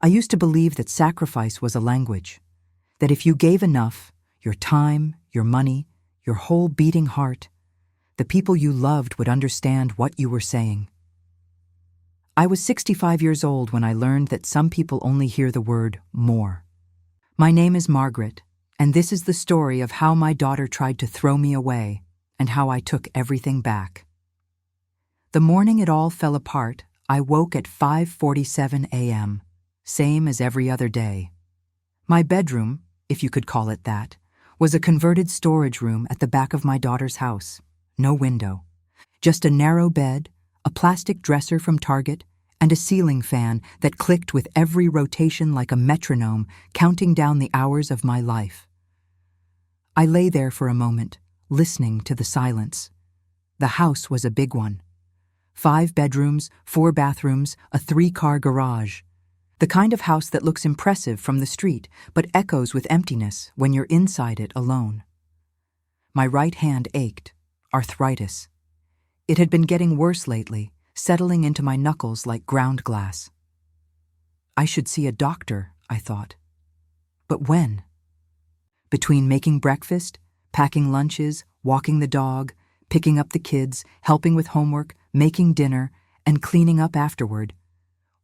I used to believe that sacrifice was a language, that if you gave enough, your time, your money, your whole beating heart, the people you loved would understand what you were saying. I was 65 years old when I learned that some people only hear the word more. My name is Margaret, and this is the story of how my daughter tried to throw me away and how I took everything back. The morning it all fell apart, I woke at 5:47 a.m., same as every other day. My bedroom, if you could call it that, was a converted storage room at the back of my daughter's house. No window. Just a narrow bed, a plastic dresser from Target, and a ceiling fan that clicked with every rotation like a metronome, counting down the hours of my life. I lay there for a moment, listening to the silence. The house was a big one. 5 bedrooms, 4 bathrooms, a 3-car garage. The kind of house that looks impressive from the street, but echoes with emptiness when you're inside it alone. My right hand ached, arthritis. It had been getting worse lately, settling into my knuckles like ground glass. I should see a doctor, I thought. But when? Between making breakfast, packing lunches, walking the dog, picking up the kids, helping with homework, making dinner, and cleaning up afterward,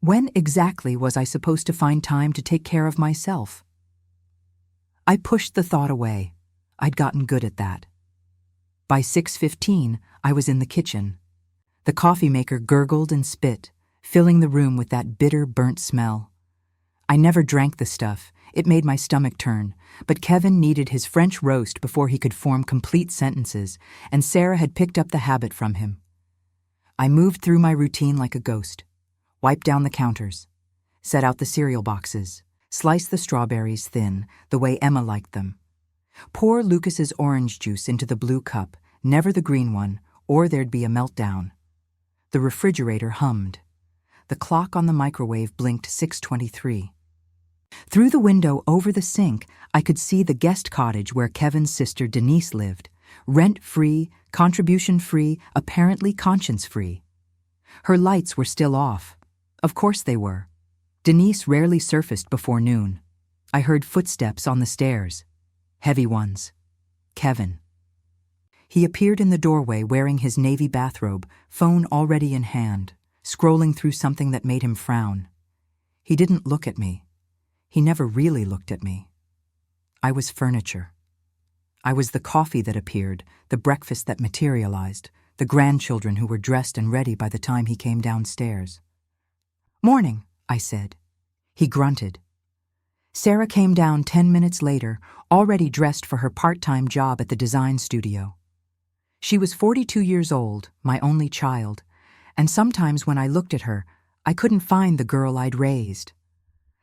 when exactly was I supposed to find time to take care of myself? I pushed the thought away. I'd gotten good at that. By 6:15, I was in the kitchen. The coffee maker gurgled and spit, filling the room with that bitter, burnt smell. I never drank the stuff. It made my stomach turn, but Kevin needed his French roast before he could form complete sentences, and Sarah had picked up the habit from him. I moved through my routine like a ghost. Wiped down the counters, set out the cereal boxes, sliced the strawberries thin, the way Emma liked them. Pour Lucas's orange juice into the blue cup, never the green one, or there'd be a meltdown. The refrigerator hummed. The clock on the microwave blinked 6:23. Through the window over the sink, I could see the guest cottage where Kevin's sister Denise lived, rent-free, contribution-free, apparently conscience-free. Her lights were still off. Of course they were. Denise rarely surfaced before noon. I heard footsteps on the stairs. Heavy ones. Kevin. He appeared in the doorway wearing his navy bathrobe, phone already in hand, scrolling through something that made him frown. He didn't look at me. He never really looked at me. I was furniture. I was the coffee that appeared, the breakfast that materialized, the grandchildren who were dressed and ready by the time he came downstairs. "Morning," I said. He grunted. Sarah came down 10 minutes later, already dressed for her part-time job at the design studio. She was 42 years old, my only child, and sometimes when I looked at her, I couldn't find the girl I'd raised.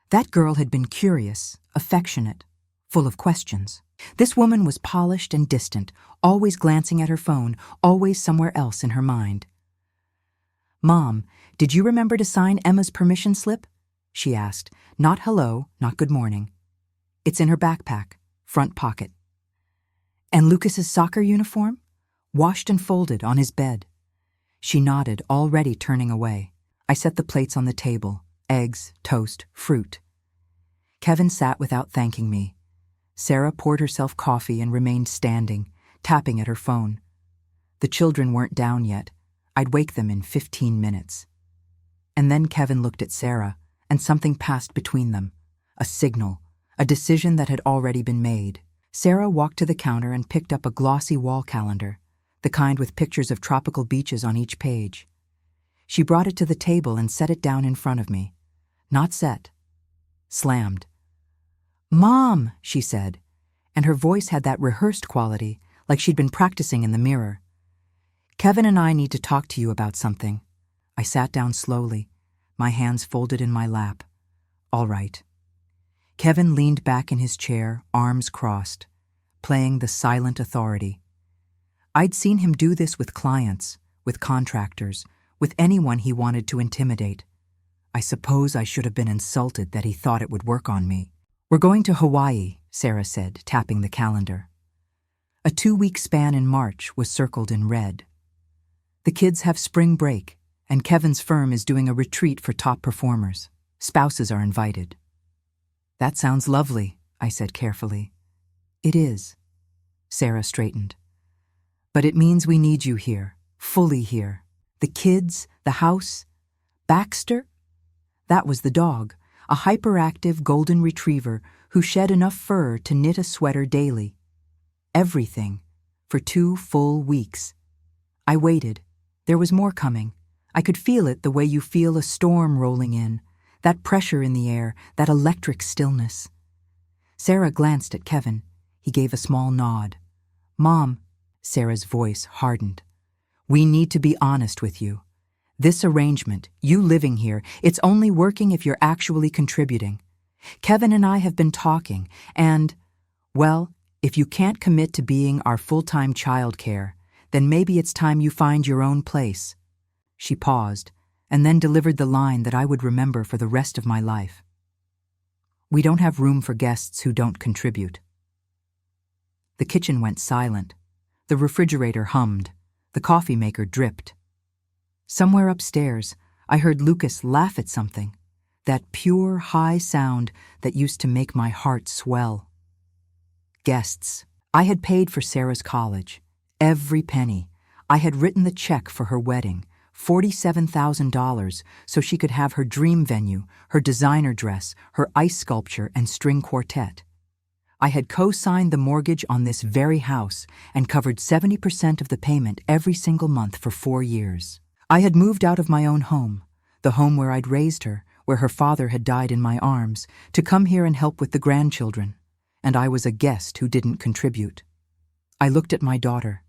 That girl had been curious, affectionate, full of questions. This woman was polished and distant, always glancing at her phone, always somewhere else in her mind. "Mom, did you remember to sign Emma's permission slip?" she asked. Not hello, not good morning. "It's in her backpack, front pocket." "And Lucas's soccer uniform?" "Washed and folded on his bed." She nodded, already turning away. I set the plates on the table, eggs, toast, fruit. Kevin sat without thanking me. Sarah poured herself coffee and remained standing, tapping at her phone. The children weren't down yet. I'd wake them in 15 minutes. And then Kevin looked at Sarah, and something passed between them. A signal, a decision that had already been made. Sarah walked to the counter and picked up a glossy wall calendar, the kind with pictures of tropical beaches on each page. She brought it to the table and set it down in front of me. Not set. Slammed. "Mom," she said, and her voice had that rehearsed quality, like she'd been practicing in the mirror. "Kevin and I need to talk to you about something." I sat down slowly, my hands folded in my lap. "All right." Kevin leaned back in his chair, arms crossed, playing the silent authority. I'd seen him do this with clients, with contractors, with anyone he wanted to intimidate. I suppose I should have been insulted that he thought it would work on me. "We're going to Hawaii," Sarah said, tapping the calendar. A 2-week span in March was circled in red. The kids have spring break, and Kevin's firm is doing a retreat for top performers. Spouses are invited. That sounds lovely, I said carefully. It is. Sarah straightened. But it means we need you here, fully here. The kids, the house. Baxter? That was the dog, a hyperactive golden retriever who shed enough fur to knit a sweater daily. Everything, for 2 full weeks. I waited. There was more coming. I could feel it the way you feel a storm rolling in, that pressure in the air, that electric stillness. Sarah glanced at Kevin. He gave a small nod. Mom, Sarah's voice hardened. We need to be honest with you. This arrangement, you living here, it's only working if you're actually contributing. Kevin and I have been talking, and, well, if you can't commit to being our full-time childcare, then maybe it's time you find your own place. She paused, and then delivered the line that I would remember for the rest of my life. We don't have room for guests who don't contribute. The kitchen went silent. The refrigerator hummed. The coffee maker dripped. Somewhere upstairs, I heard Lucas laugh at something, that pure, high sound that used to make my heart swell. Guests. I had paid for Sarah's college. Every penny. I had written the check for her wedding, $47,000, so she could have her dream venue, her designer dress, her ice sculpture and string quartet. I had co-signed the mortgage on this very house and covered 70% of the payment every single month for 4 years. I had moved out of my own home, the home where I'd raised her, where her father had died in my arms, to come here and help with the grandchildren, and I was a guest who didn't contribute. I looked at my daughter.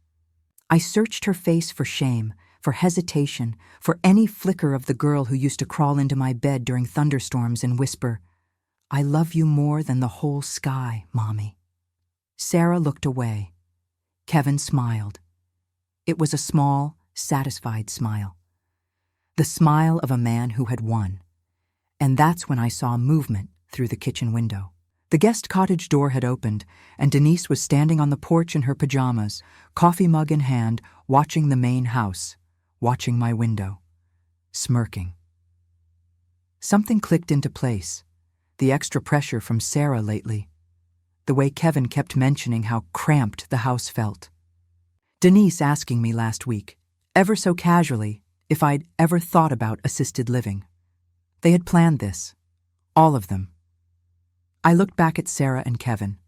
I searched her face for shame, for hesitation, for any flicker of the girl who used to crawl into my bed during thunderstorms and whisper, I love you more than the whole sky, Mommy. Sarah looked away. Kevin smiled. It was a small, satisfied smile. The smile of a man who had won. And that's when I saw movement through the kitchen window. The guest cottage door had opened, and Denise was standing on the porch in her pajamas, coffee mug in hand, watching the main house, watching my window, smirking. Something clicked into place. The extra pressure from Sarah lately. The way Kevin kept mentioning how cramped the house felt. Denise asking me last week, ever so casually, if I'd ever thought about assisted living. They had planned this. All of them. I looked back at Sarah and Kevin.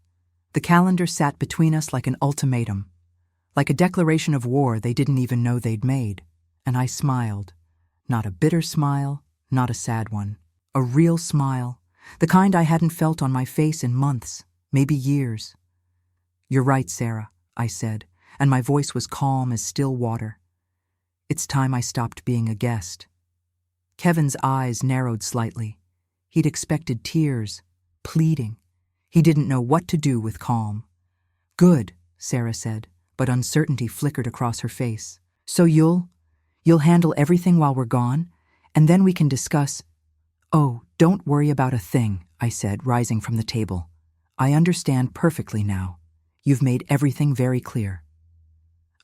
The calendar sat between us like an ultimatum. Like a declaration of war they didn't even know they'd made. And I smiled. Not a bitter smile, not a sad one. A real smile. The kind I hadn't felt on my face in months, maybe years. You're right, Sarah, I said, and my voice was calm as still water. It's time I stopped being a guest. Kevin's eyes narrowed slightly. He'd expected tears, pleading. He didn't know what to do with calm. Good, Sarah said, but uncertainty flickered across her face. So you'll handle everything while we're gone, and then we can discuss. Oh, don't worry about a thing, I said, rising from the table. I understand perfectly now. You've made everything very clear.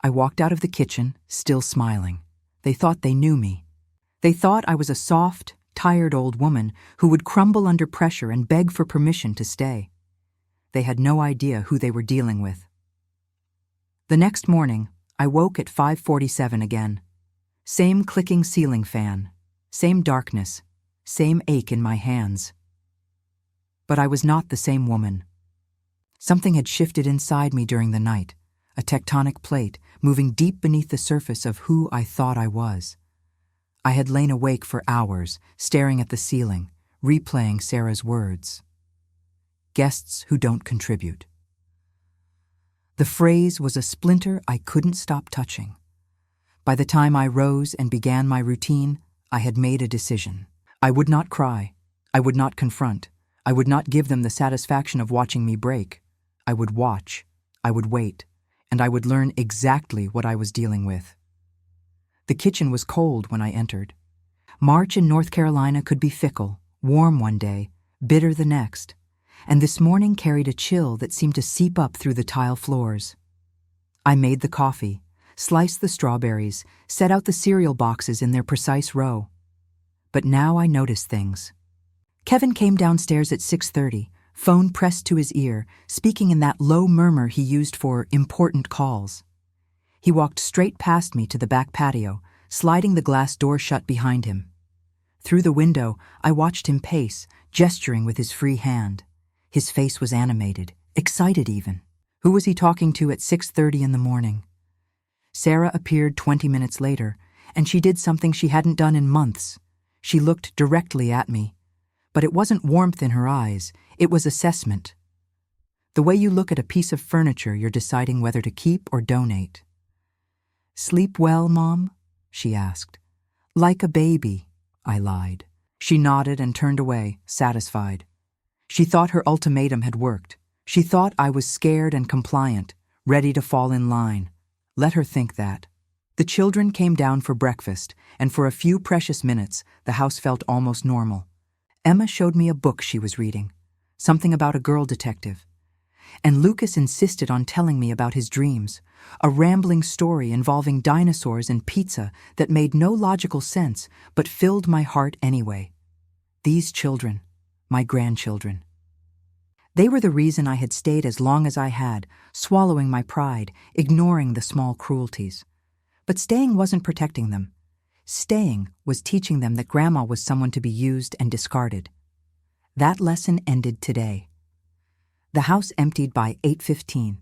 I walked out of the kitchen, still smiling. They thought they knew me. They thought I was a soft, tired old woman who would crumble under pressure and beg for permission to stay. They had no idea who they were dealing with. The next morning, I woke at 5:47 again. Same clicking ceiling fan, same darkness, same ache in my hands. But I was not the same woman. Something had shifted inside me during the night, a tectonic plate moving deep beneath the surface of who I thought I was. I had lain awake for hours, staring at the ceiling, replaying Sarah's words. Guests who don't contribute. The phrase was a splinter I couldn't stop touching. By the time I rose and began my routine, I had made a decision. I would not cry. I would not confront. I would not give them the satisfaction of watching me break. I would watch. I would wait. And I would learn exactly what I was dealing with. The kitchen was cold when I entered. March in North Carolina could be fickle, warm one day, bitter the next, and this morning carried a chill that seemed to seep up through the tile floors. I made the coffee, sliced the strawberries, set out the cereal boxes in their precise row. But now I noticed things. Kevin came downstairs at 6:30, phone pressed to his ear, speaking in that low murmur he used for important calls. He walked straight past me to the back patio, sliding the glass door shut behind him. Through the window, I watched him pace, gesturing with his free hand. His face was animated, excited even. Who was he talking to at 6:30 in the morning? Sarah appeared 20 minutes later, and she did something she hadn't done in months. She looked directly at me. But it wasn't warmth in her eyes, it was assessment. The way you look at a piece of furniture you're deciding whether to keep or donate. "Sleep well, Mom?" she asked. "Like a baby," I lied. She nodded and turned away, satisfied. She thought her ultimatum had worked. She thought I was scared and compliant, ready to fall in line. Let her think that. The children came down for breakfast, and for a few precious minutes, the house felt almost normal. Emma showed me a book she was reading, something about a girl detective. And Lucas insisted on telling me about his dreams, a rambling story involving dinosaurs and pizza that made no logical sense but filled my heart anyway. These children, my grandchildren. They were the reason I had stayed as long as I had, swallowing my pride, ignoring the small cruelties. But staying wasn't protecting them. Staying was teaching them that Grandma was someone to be used and discarded. That lesson ended today. The house emptied by 8:15.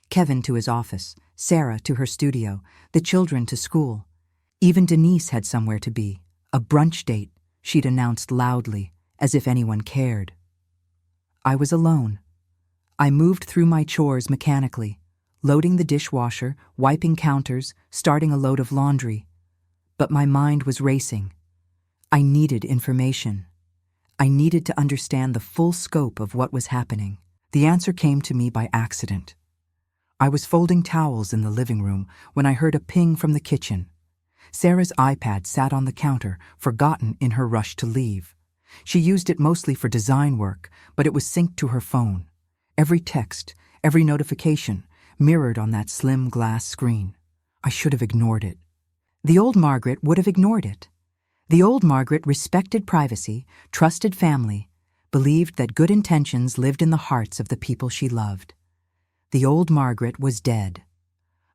Kevin to his office, Sarah to her studio, the children to school. Even Denise had somewhere to be, a brunch date, she'd announced loudly, as if anyone cared. I was alone. I moved through my chores mechanically, loading the dishwasher, wiping counters, starting a load of laundry. But my mind was racing. I needed information. I needed to understand the full scope of what was happening. The answer came to me by accident. I was folding towels in the living room when I heard a ping from the kitchen. Sarah's iPad sat on the counter, forgotten in her rush to leave. She used it mostly for design work, but it was synced to her phone. Every text, every notification, mirrored on that slim glass screen. I should have ignored it. The old Margaret would have ignored it. The old Margaret respected privacy, trusted family, believed that good intentions lived in the hearts of the people she loved. The old Margaret was dead.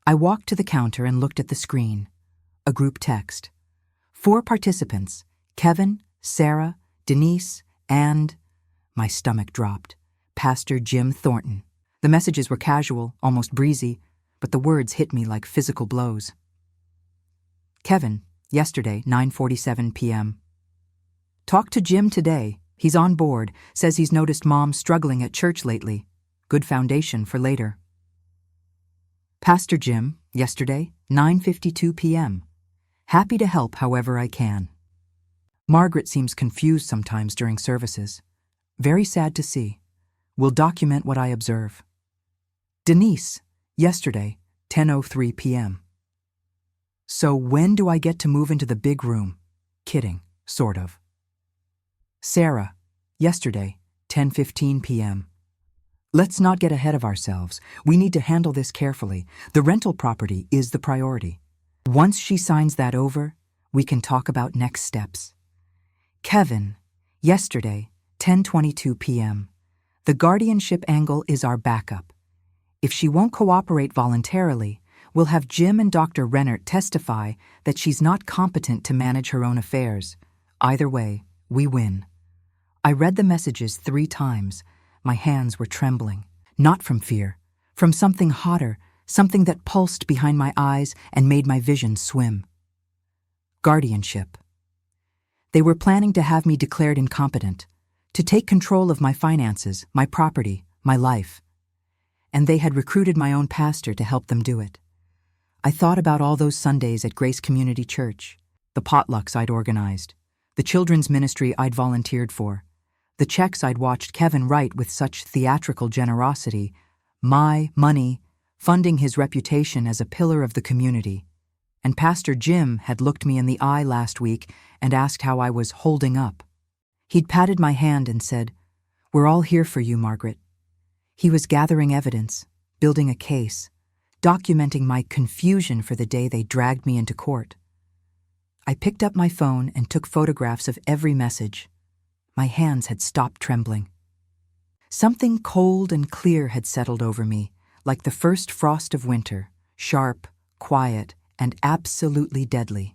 I walked to the counter and looked at the screen. A group text. 4 participants, Kevin, Sarah, Denise, and... My stomach dropped. Pastor Jim Thornton. The messages were casual, almost breezy, but the words hit me like physical blows. Kevin, yesterday, 9:47 p.m. Talked to Jim today. He's on board, says he's noticed Mom struggling at church lately. Good foundation for later. Pastor Jim, yesterday, 9:52 p.m. Happy to help however I can. Margaret seems confused sometimes during services. Very sad to see. Will document what I observe. Denise, yesterday, 10:03 p.m. So when do I get to move into the big room? Kidding, sort of. Sarah, yesterday, 10:15 p.m. Let's not get ahead of ourselves. We need to handle this carefully. The rental property is the priority. Once she signs that over, we can talk about next steps. Kevin, yesterday, 10:22 p.m. The guardianship angle is our backup. If she won't cooperate voluntarily, we'll have Jim and Dr. Rennert testify that she's not competent to manage her own affairs. Either way, we win. I read the messages 3 times. My hands were trembling. Not from fear, from something hotter, something that pulsed behind my eyes and made my vision swim. Guardianship. They were planning to have me declared incompetent, to take control of my finances, my property, my life. And they had recruited my own pastor to help them do it. I thought about all those Sundays at Grace Community Church, the potlucks I'd organized, the children's ministry I'd volunteered for, the checks I'd watched Kevin write with such theatrical generosity, my money, funding his reputation as a pillar of the community. And Pastor Jim had looked me in the eye last week and asked how I was holding up. He'd patted my hand and said, "We're all here for you, Margaret." He was gathering evidence, building a case, documenting my confusion for the day they dragged me into court. I picked up my phone and took photographs of every message. My hands had stopped trembling. Something cold and clear had settled over me, like the first frost of winter, sharp, quiet, and absolutely deadly.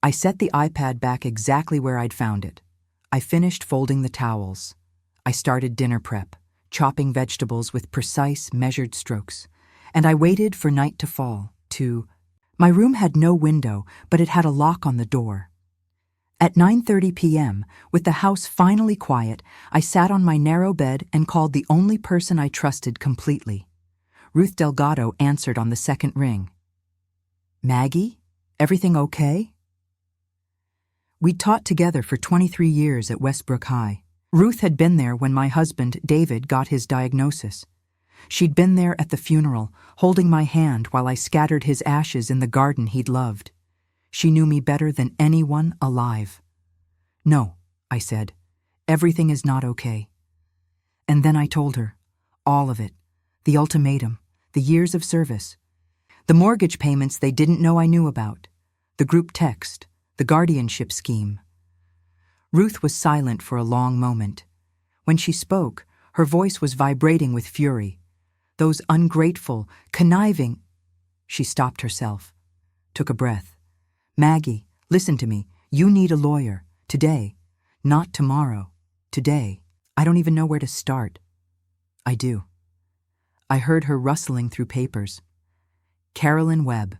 I set the iPad back exactly where I'd found it. I finished folding the towels. I started dinner prep, chopping vegetables with precise, measured strokes, and I waited for night to fall, My room had no window, but it had a lock on the door. At 9:30 p.m., with the house finally quiet, I sat on my narrow bed and called the only person I trusted completely. Ruth Delgado answered on the second ring. "Maggie? Everything okay?" We'd taught together for 23 years at Westbrook High. Ruth had been there when my husband, David, got his diagnosis. She'd been there at the funeral, holding my hand while I scattered his ashes in the garden he'd loved. She knew me better than anyone alive. "No," I said. "Everything is not okay." And then I told her. All of it. The ultimatum. The years of service. The mortgage payments they didn't know I knew about. The group text. The guardianship scheme. Ruth was silent for a long moment. When she spoke, her voice was vibrating with fury. Those ungrateful, conniving... She stopped herself, took a breath. "Maggie, listen to me. You need a lawyer. Today. Not tomorrow. Today. I don't even know where to start." "I do." I heard her rustling through papers. "Carolyn Webb.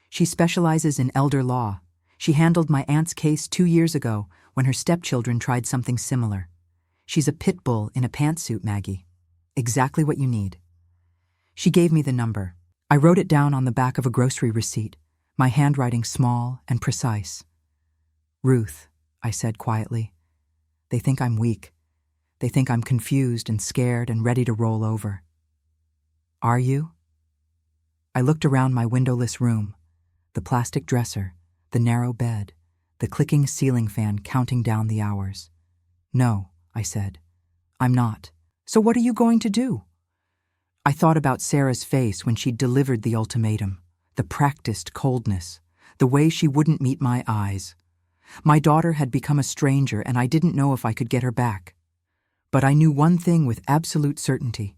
She specializes in elder law. She handled my aunt's case 2 years ago when her stepchildren tried something similar. She's a pit bull in a pantsuit, Maggie. Exactly what you need." She gave me the number. I wrote it down on the back of a grocery receipt, my handwriting small and precise. "Ruth," I said quietly. "They think I'm weak. They think I'm confused and scared and ready to roll over." "Are you?" I looked around my windowless room, the plastic dresser, the narrow bed, the clicking ceiling fan counting down the hours. "No," I said. "I'm not. So what are you going to do?" I thought about Sarah's face when she'd delivered the ultimatum, the practiced coldness, the way she wouldn't meet my eyes. My daughter had become a stranger and I didn't know if I could get her back. But I knew one thing with absolute certainty.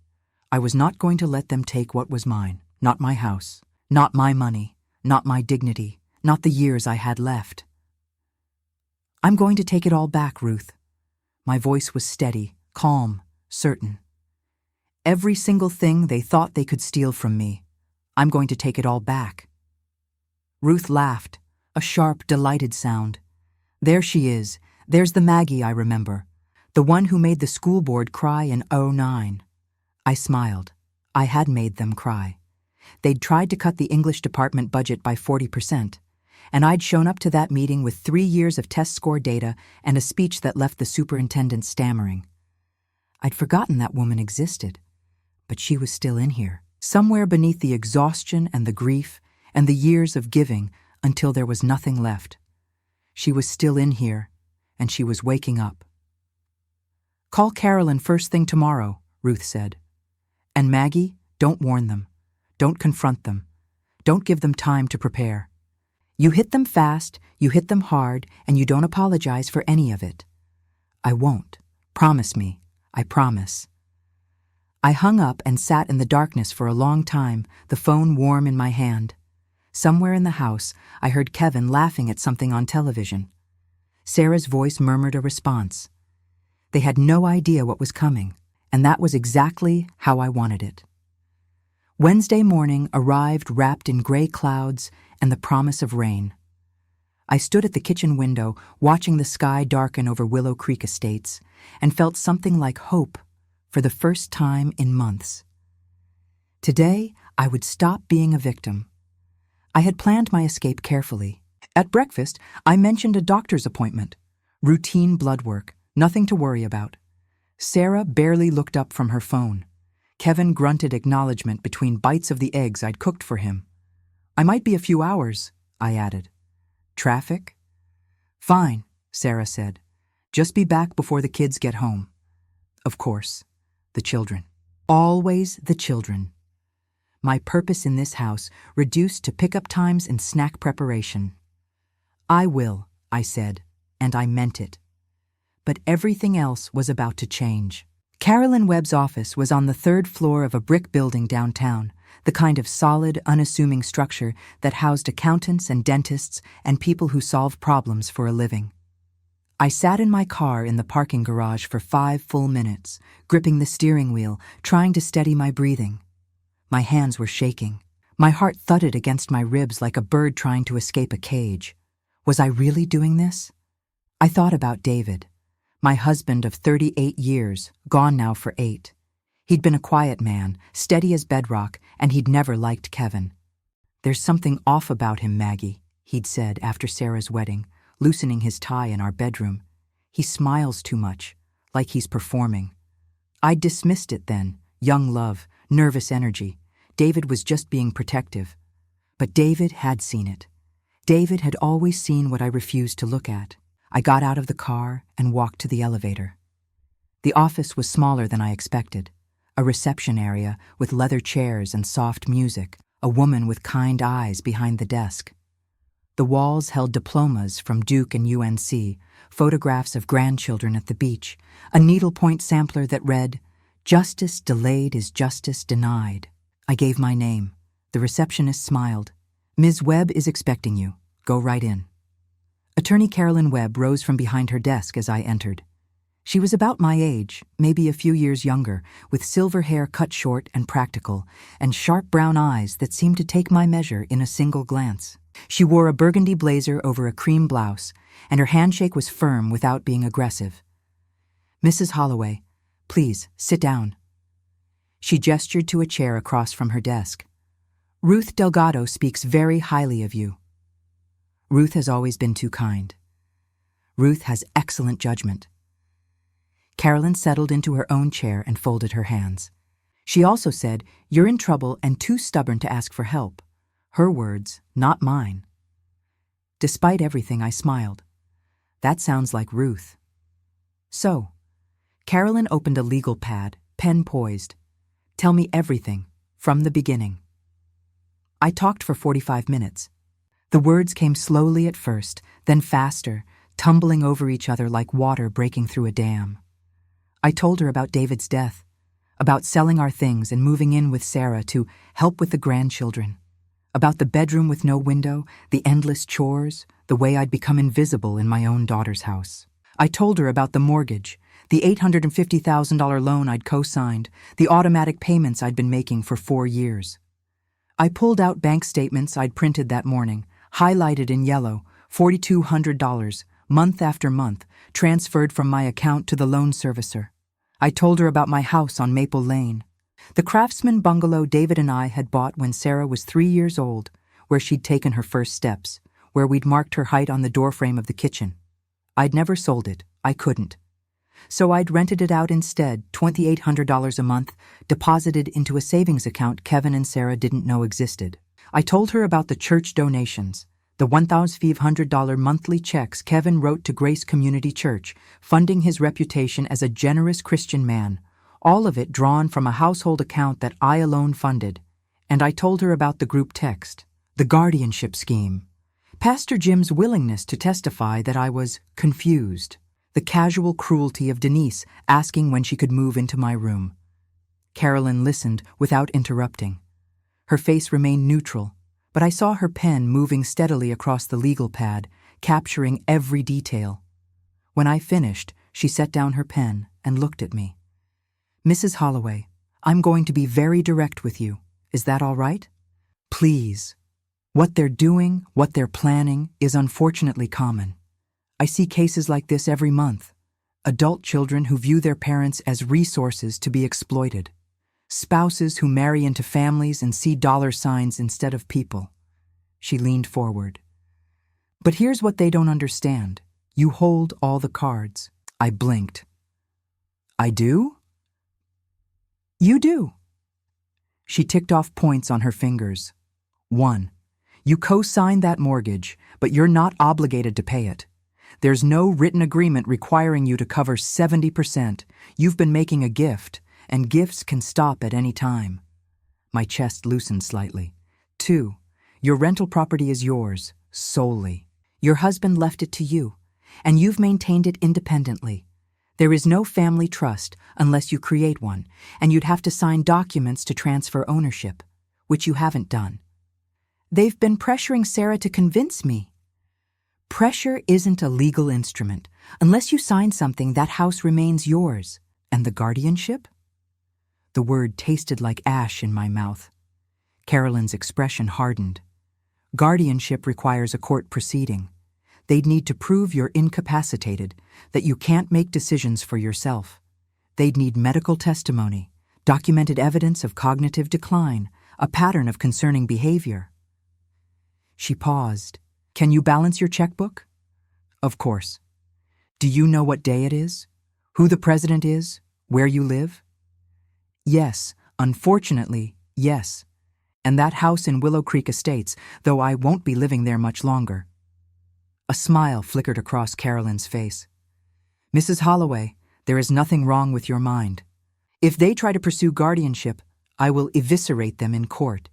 I was not going to let them take what was mine, not my house, not my money, not my dignity, not the years I had left. "I'm going to take it all back, Ruth." My voice was steady, calm, certain. "Every single thing they thought they could steal from me, I'm going to take it all back." Ruth laughed, a sharp, delighted sound. "There she is. There's the Maggie I remember, the one who made the school board cry in '09. I smiled. I had made them cry. They'd tried to cut the English department budget by 40%, and I'd shown up to that meeting with 3 years of test score data and a speech that left the superintendent stammering. I'd forgotten that woman existed, but she was still in here, somewhere beneath the exhaustion and the grief and the years of giving until there was nothing left. She was still in here, and she was waking up. "Call Carolyn first thing tomorrow," Ruth said. "And Maggie, don't warn them. Don't confront them. Don't give them time to prepare. You hit them fast, you hit them hard, and you don't apologize for any of it." "I won't. Promise me. I promise." I hung up and sat in the darkness for a long time, the phone warm in my hand. Somewhere in the house, I heard Kevin laughing at something on television. Sarah's voice murmured a response. They had no idea what was coming, and that was exactly how I wanted it. Wednesday morning arrived wrapped in gray clouds and the promise of rain. I stood at the kitchen window, watching the sky darken over Willow Creek Estates, and felt something like hope for the first time in months. Today, I would stop being a victim. I had planned my escape carefully. At breakfast, I mentioned a doctor's appointment. Routine blood work, nothing to worry about. Sarah barely looked up from her phone. Kevin grunted acknowledgement between bites of the eggs I'd cooked for him. "I might be a few hours," I added. "Traffic?" "Fine," Sarah said. "Just be back before the kids get home." Of course, the children. Always the children. My purpose in this house reduced to pickup times and snack preparation. "I will," I said, and I meant it. but everything else was about to change. Carolyn Webb's office was on the third floor of a brick building downtown, the kind of solid, unassuming structure that housed accountants and dentists and people who solve problems for a living. I sat in my car in the parking garage for 5 full minutes, gripping the steering wheel, trying to steady my breathing. My hands were shaking. My heart thudded against my ribs like a bird trying to escape a cage. Was I really doing this? I thought about David, my husband of 38 years, gone now for 8. He'd been a quiet man, steady as bedrock, and he'd never liked Kevin. "There's something off about him, Maggie," he'd said after Sarah's wedding, loosening his tie in our bedroom. "He smiles too much, like he's performing." I'd dismissed it then, young love, nervous energy. David was just being protective. But David had seen it. David had always seen what I refused to look at. I got out of the car and walked to the elevator. The office was smaller than I expected. A reception area with leather chairs and soft music, a woman with kind eyes behind the desk. The walls held diplomas from Duke and UNC, photographs of grandchildren at the beach, a needlepoint sampler that read, "Justice delayed is justice denied." I gave my name. The receptionist smiled. "Ms. Webb is expecting you. Go right in." Attorney Carolyn Webb rose from behind her desk as I entered. She was about my age, maybe a few years younger, with silver hair cut short and practical, and sharp brown eyes that seemed to take my measure in a single glance. She wore a burgundy blazer over a cream blouse, and her handshake was firm without being aggressive. "Mrs. Holloway, please, sit down." She gestured to a chair across from her desk. "Ruth Delgado speaks very highly of you." Ruth has always been too kind. Ruth has excellent judgment. Carolyn settled into her own chair and folded her hands. She also said, "You're in trouble and too stubborn to ask for help." Her words, not mine. Despite everything, I smiled. That sounds like Ruth. "So," Carolyn opened a legal pad, pen poised. "Tell me everything, from the beginning." I talked for 45 minutes. The words came slowly at first, then faster, tumbling over each other like water breaking through a dam. I told her about David's death, about selling our things and moving in with Sarah to help with the grandchildren, about the bedroom with no window, the endless chores, the way I'd become invisible in my own daughter's house. I told her about the mortgage, the $850,000 loan I'd co-signed, the automatic payments I'd been making for 4 years. I pulled out bank statements I'd printed that morning, highlighted in yellow, $4,200, month after month, transferred from my account to the loan servicer. I told her about my house on Maple Lane, the craftsman bungalow David and I had bought when Sarah was 3 years old, where she'd taken her first steps, where we'd marked her height on the doorframe of the kitchen. I'd never sold it. I couldn't. So I'd rented it out instead, $2,800 a month, deposited into a savings account Kevin and Sarah didn't know existed. I told her about the church donations, the $1,500 monthly checks Kevin wrote to Grace Community Church, funding his reputation as a generous Christian man, all of it drawn from a household account that I alone funded. And I told her about the group text, the guardianship scheme, Pastor Jim's willingness to testify that I was confused, the casual cruelty of Denise asking when she could move into my room. Carolyn listened without interrupting. Her face remained neutral, but I saw her pen moving steadily across the legal pad, capturing every detail. When I finished, she set down her pen and looked at me. "Mrs. Holloway, I'm going to be very direct with you. Is that all right? Please. What they're doing, what they're planning, is unfortunately common. I see cases like this every month. Adult children who view their parents as resources to be exploited. Spouses who marry into families and see dollar signs instead of people." She leaned forward. "But here's what they don't understand. You hold all the cards." I blinked. "I do?" "You do." She ticked off points on her fingers. 1. You co-signed that mortgage, but you're not obligated to pay it. There's no written agreement requiring you to cover 70%. You've been making a gift, and gifts can stop at any time. My chest loosened slightly. 2. Your rental property is yours, solely. Your husband left it to you, and you've maintained it independently, There is no family trust unless you create one, and you'd have to sign documents to transfer ownership, which you haven't done. They've been pressuring Sarah to convince me. Pressure isn't a legal instrument. Unless you sign something, that house remains yours. And the guardianship? The word tasted like ash in my mouth. Carolyn's expression hardened. Guardianship requires a court proceeding. They'd need to prove you're incapacitated, that you can't make decisions for yourself. They'd need medical testimony, documented evidence of cognitive decline, a pattern of concerning behavior. She paused. Can you balance your checkbook? Of course. Do you know what day it is? Who the president is? Where you live? Yes, unfortunately, yes. And that house in Willow Creek Estates, though I won't be living there much longer. A smile flickered across Carolyn's face. Mrs. Holloway, there is nothing wrong with your mind. If they try to pursue guardianship, I will eviscerate them in court.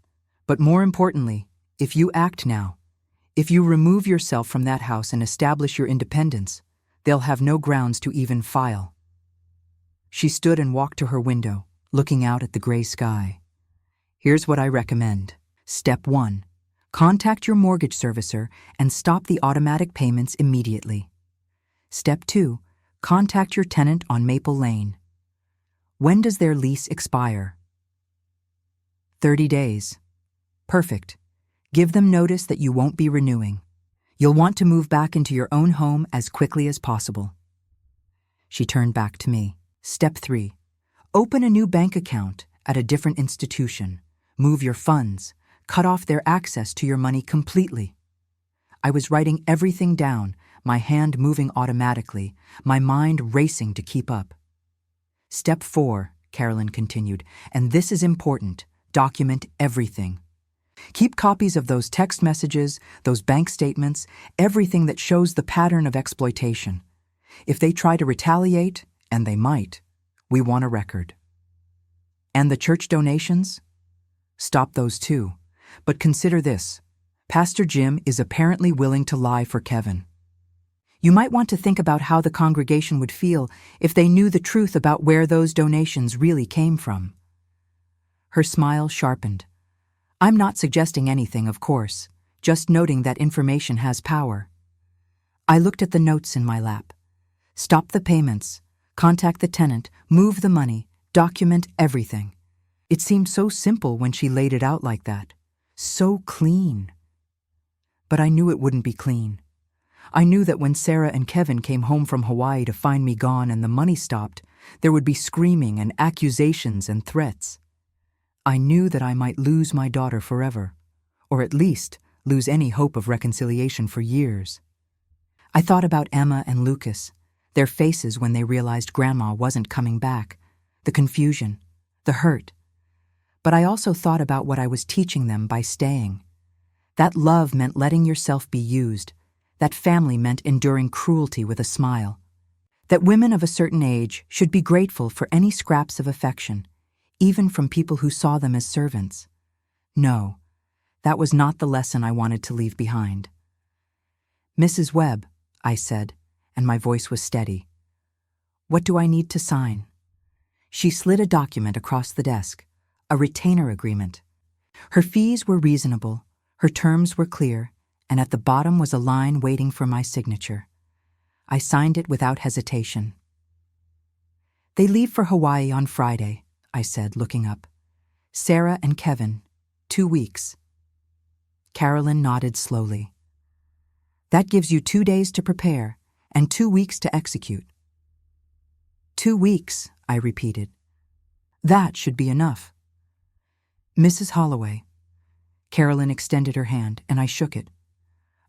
But more importantly, if you act now, if you remove yourself from that house and establish your independence, they'll have no grounds to even file. She stood and walked to her window, looking out at the gray sky. Here's what I recommend. Step 1. Contact your mortgage servicer and stop the automatic payments immediately. Step 2. Contact your tenant on Maple Lane. When does their lease expire? 30 days. Perfect. Give them notice that you won't be renewing. You'll want to move back into your own home as quickly as possible. She turned back to me. Step 3. Open a new bank account at a different institution. Move your funds. Cut off their access to your money completely. I was writing everything down, my hand moving automatically, my mind racing to keep up. Step 4, Carolyn continued, and this is important. Document everything. Keep copies of those text messages, those bank statements, everything that shows the pattern of exploitation. If they try to retaliate, and they might, we want a record. And the church donations? Stop those too. But consider this. Pastor Jim is apparently willing to lie for Kevin. You might want to think about how the congregation would feel if they knew the truth about where those donations really came from. Her smile sharpened. I'm not suggesting anything, of course, just noting that information has power. I looked at the notes in my lap. Stop the payments, contact the tenant, move the money, document everything. It seemed so simple when she laid it out like that. So clean. But I knew it wouldn't be clean. I knew that when Sarah and Kevin came home from Hawaii to find me gone and the money stopped, there would be screaming and accusations and threats. I knew that I might lose my daughter forever, or at least lose any hope of reconciliation for years. I thought about Emma and Lucas, their faces when they realized Grandma wasn't coming back, the confusion, the hurt. But I also thought about what I was teaching them by staying. That love meant letting yourself be used. That family meant enduring cruelty with a smile. That women of a certain age should be grateful for any scraps of affection, even from people who saw them as servants. No, that was not the lesson I wanted to leave behind. Mrs. Webb, I said, and my voice was steady. What do I need to sign? She slid a document across the desk, a retainer agreement. Her fees were reasonable, her terms were clear, and at the bottom was a line waiting for my signature. I signed it without hesitation. They leave for Hawaii on Friday, I said, looking up. Sarah and Kevin, 2 weeks. Carolyn nodded slowly. That gives you 2 days to prepare and 2 weeks to execute. 2 weeks, I repeated. That should be enough. Mrs. Holloway. Carolyn extended her hand, and I shook it.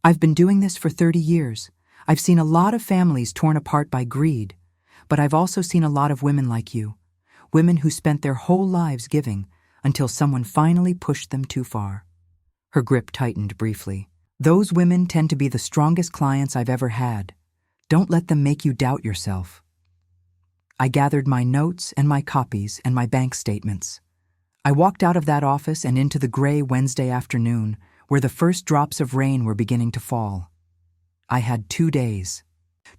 I've been doing this for 30 years. I've seen a lot of families torn apart by greed, but I've also seen a lot of women like you, women who spent their whole lives giving until someone finally pushed them too far. Her grip tightened briefly. Those women tend to be the strongest clients I've ever had. Don't let them make you doubt yourself. I gathered my notes and my copies and my bank statements. I walked out of that office and into the gray Wednesday afternoon, where the first drops of rain were beginning to fall. I had 2 days.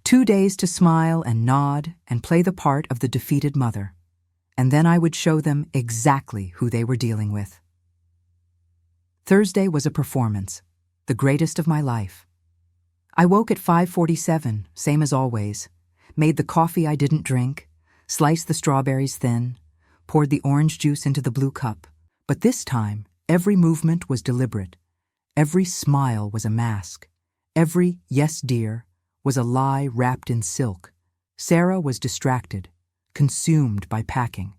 2 days to smile and nod and play the part of the defeated mother. And then I would show them exactly who they were dealing with. Thursday was a performance, the greatest of my life. I woke at 5:47, same as always, made the coffee I didn't drink, sliced the strawberries thin, poured the orange juice into the blue cup. But this time, every movement was deliberate. Every smile was a mask. Every "yes, dear" was a lie wrapped in silk. Sarah was distracted, consumed by packing.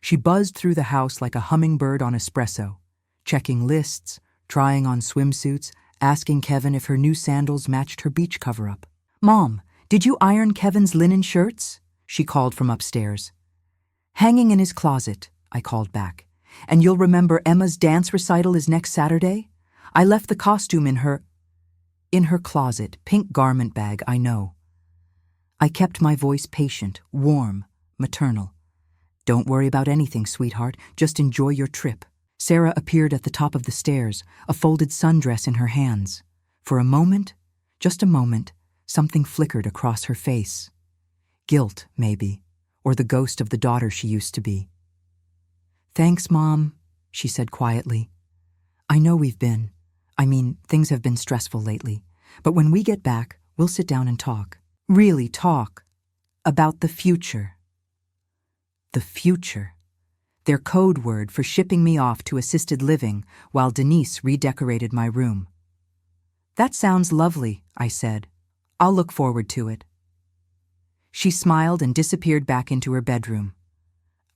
She buzzed through the house like a hummingbird on espresso, checking lists, trying on swimsuits, asking Kevin if her new sandals matched her beach cover-up. "Mom, did you iron Kevin's linen shirts?" she called from upstairs. "Hanging in his closet," I called back. "And you'll remember Emma's dance recital is next Saturday? I left the costume in her closet, pink garment bag, I know." I kept my voice patient, warm, maternal. "Don't worry about anything, sweetheart. Just enjoy your trip." Sarah appeared at the top of the stairs, a folded sundress in her hands. For a moment, just a moment, something flickered across her face. Guilt, maybe, or the ghost of the daughter she used to be. "Thanks, Mom," she said quietly. "I know things have been stressful lately, but when we get back, we'll sit down and talk. Really talk. About the future." The future. Their code word for shipping me off to assisted living while Denise redecorated my room. "That sounds lovely," I said. "I'll look forward to it." She smiled and disappeared back into her bedroom.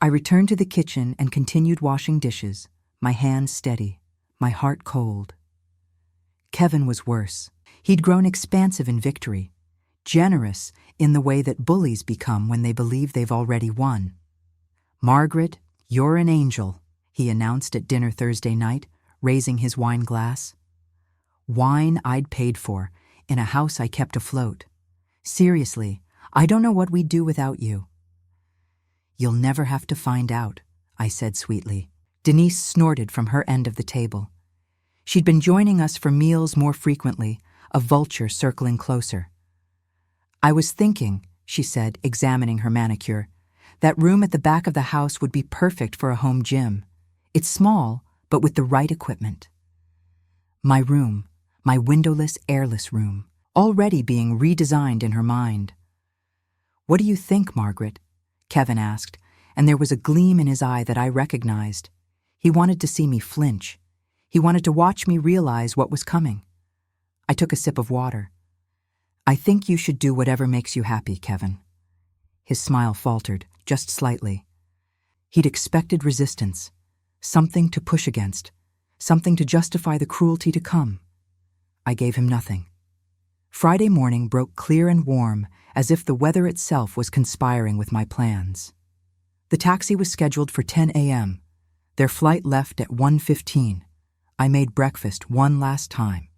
I returned to the kitchen and continued washing dishes, my hands steady, my heart cold. Kevin was worse. He'd grown expansive in victory, generous in the way that bullies become when they believe they've already won. "Margaret, you're an angel," he announced at dinner Thursday night, raising his wine glass. Wine I'd paid for, in a house I kept afloat. "Seriously, I don't know what we'd do without you." "You'll never have to find out," I said sweetly. Denise snorted from her end of the table. She'd been joining us for meals more frequently, a vulture circling closer. "I was thinking," she said, examining her manicure, "that room at the back of the house would be perfect for a home gym. It's small, but with the right equipment." My room, my windowless, airless room, already being redesigned in her mind. "What do you think, Margaret?" Kevin asked, and there was a gleam in his eye that I recognized. He wanted to see me flinch. He wanted to watch me realize what was coming. I took a sip of water. "I think you should do whatever makes you happy, Kevin." His smile faltered, just slightly. He'd expected resistance, something to push against, something to justify the cruelty to come. I gave him nothing. Friday morning broke clear and warm, as if the weather itself was conspiring with my plans. The taxi was scheduled for 10 a.m. Their flight left at 1:15. I made breakfast one last time.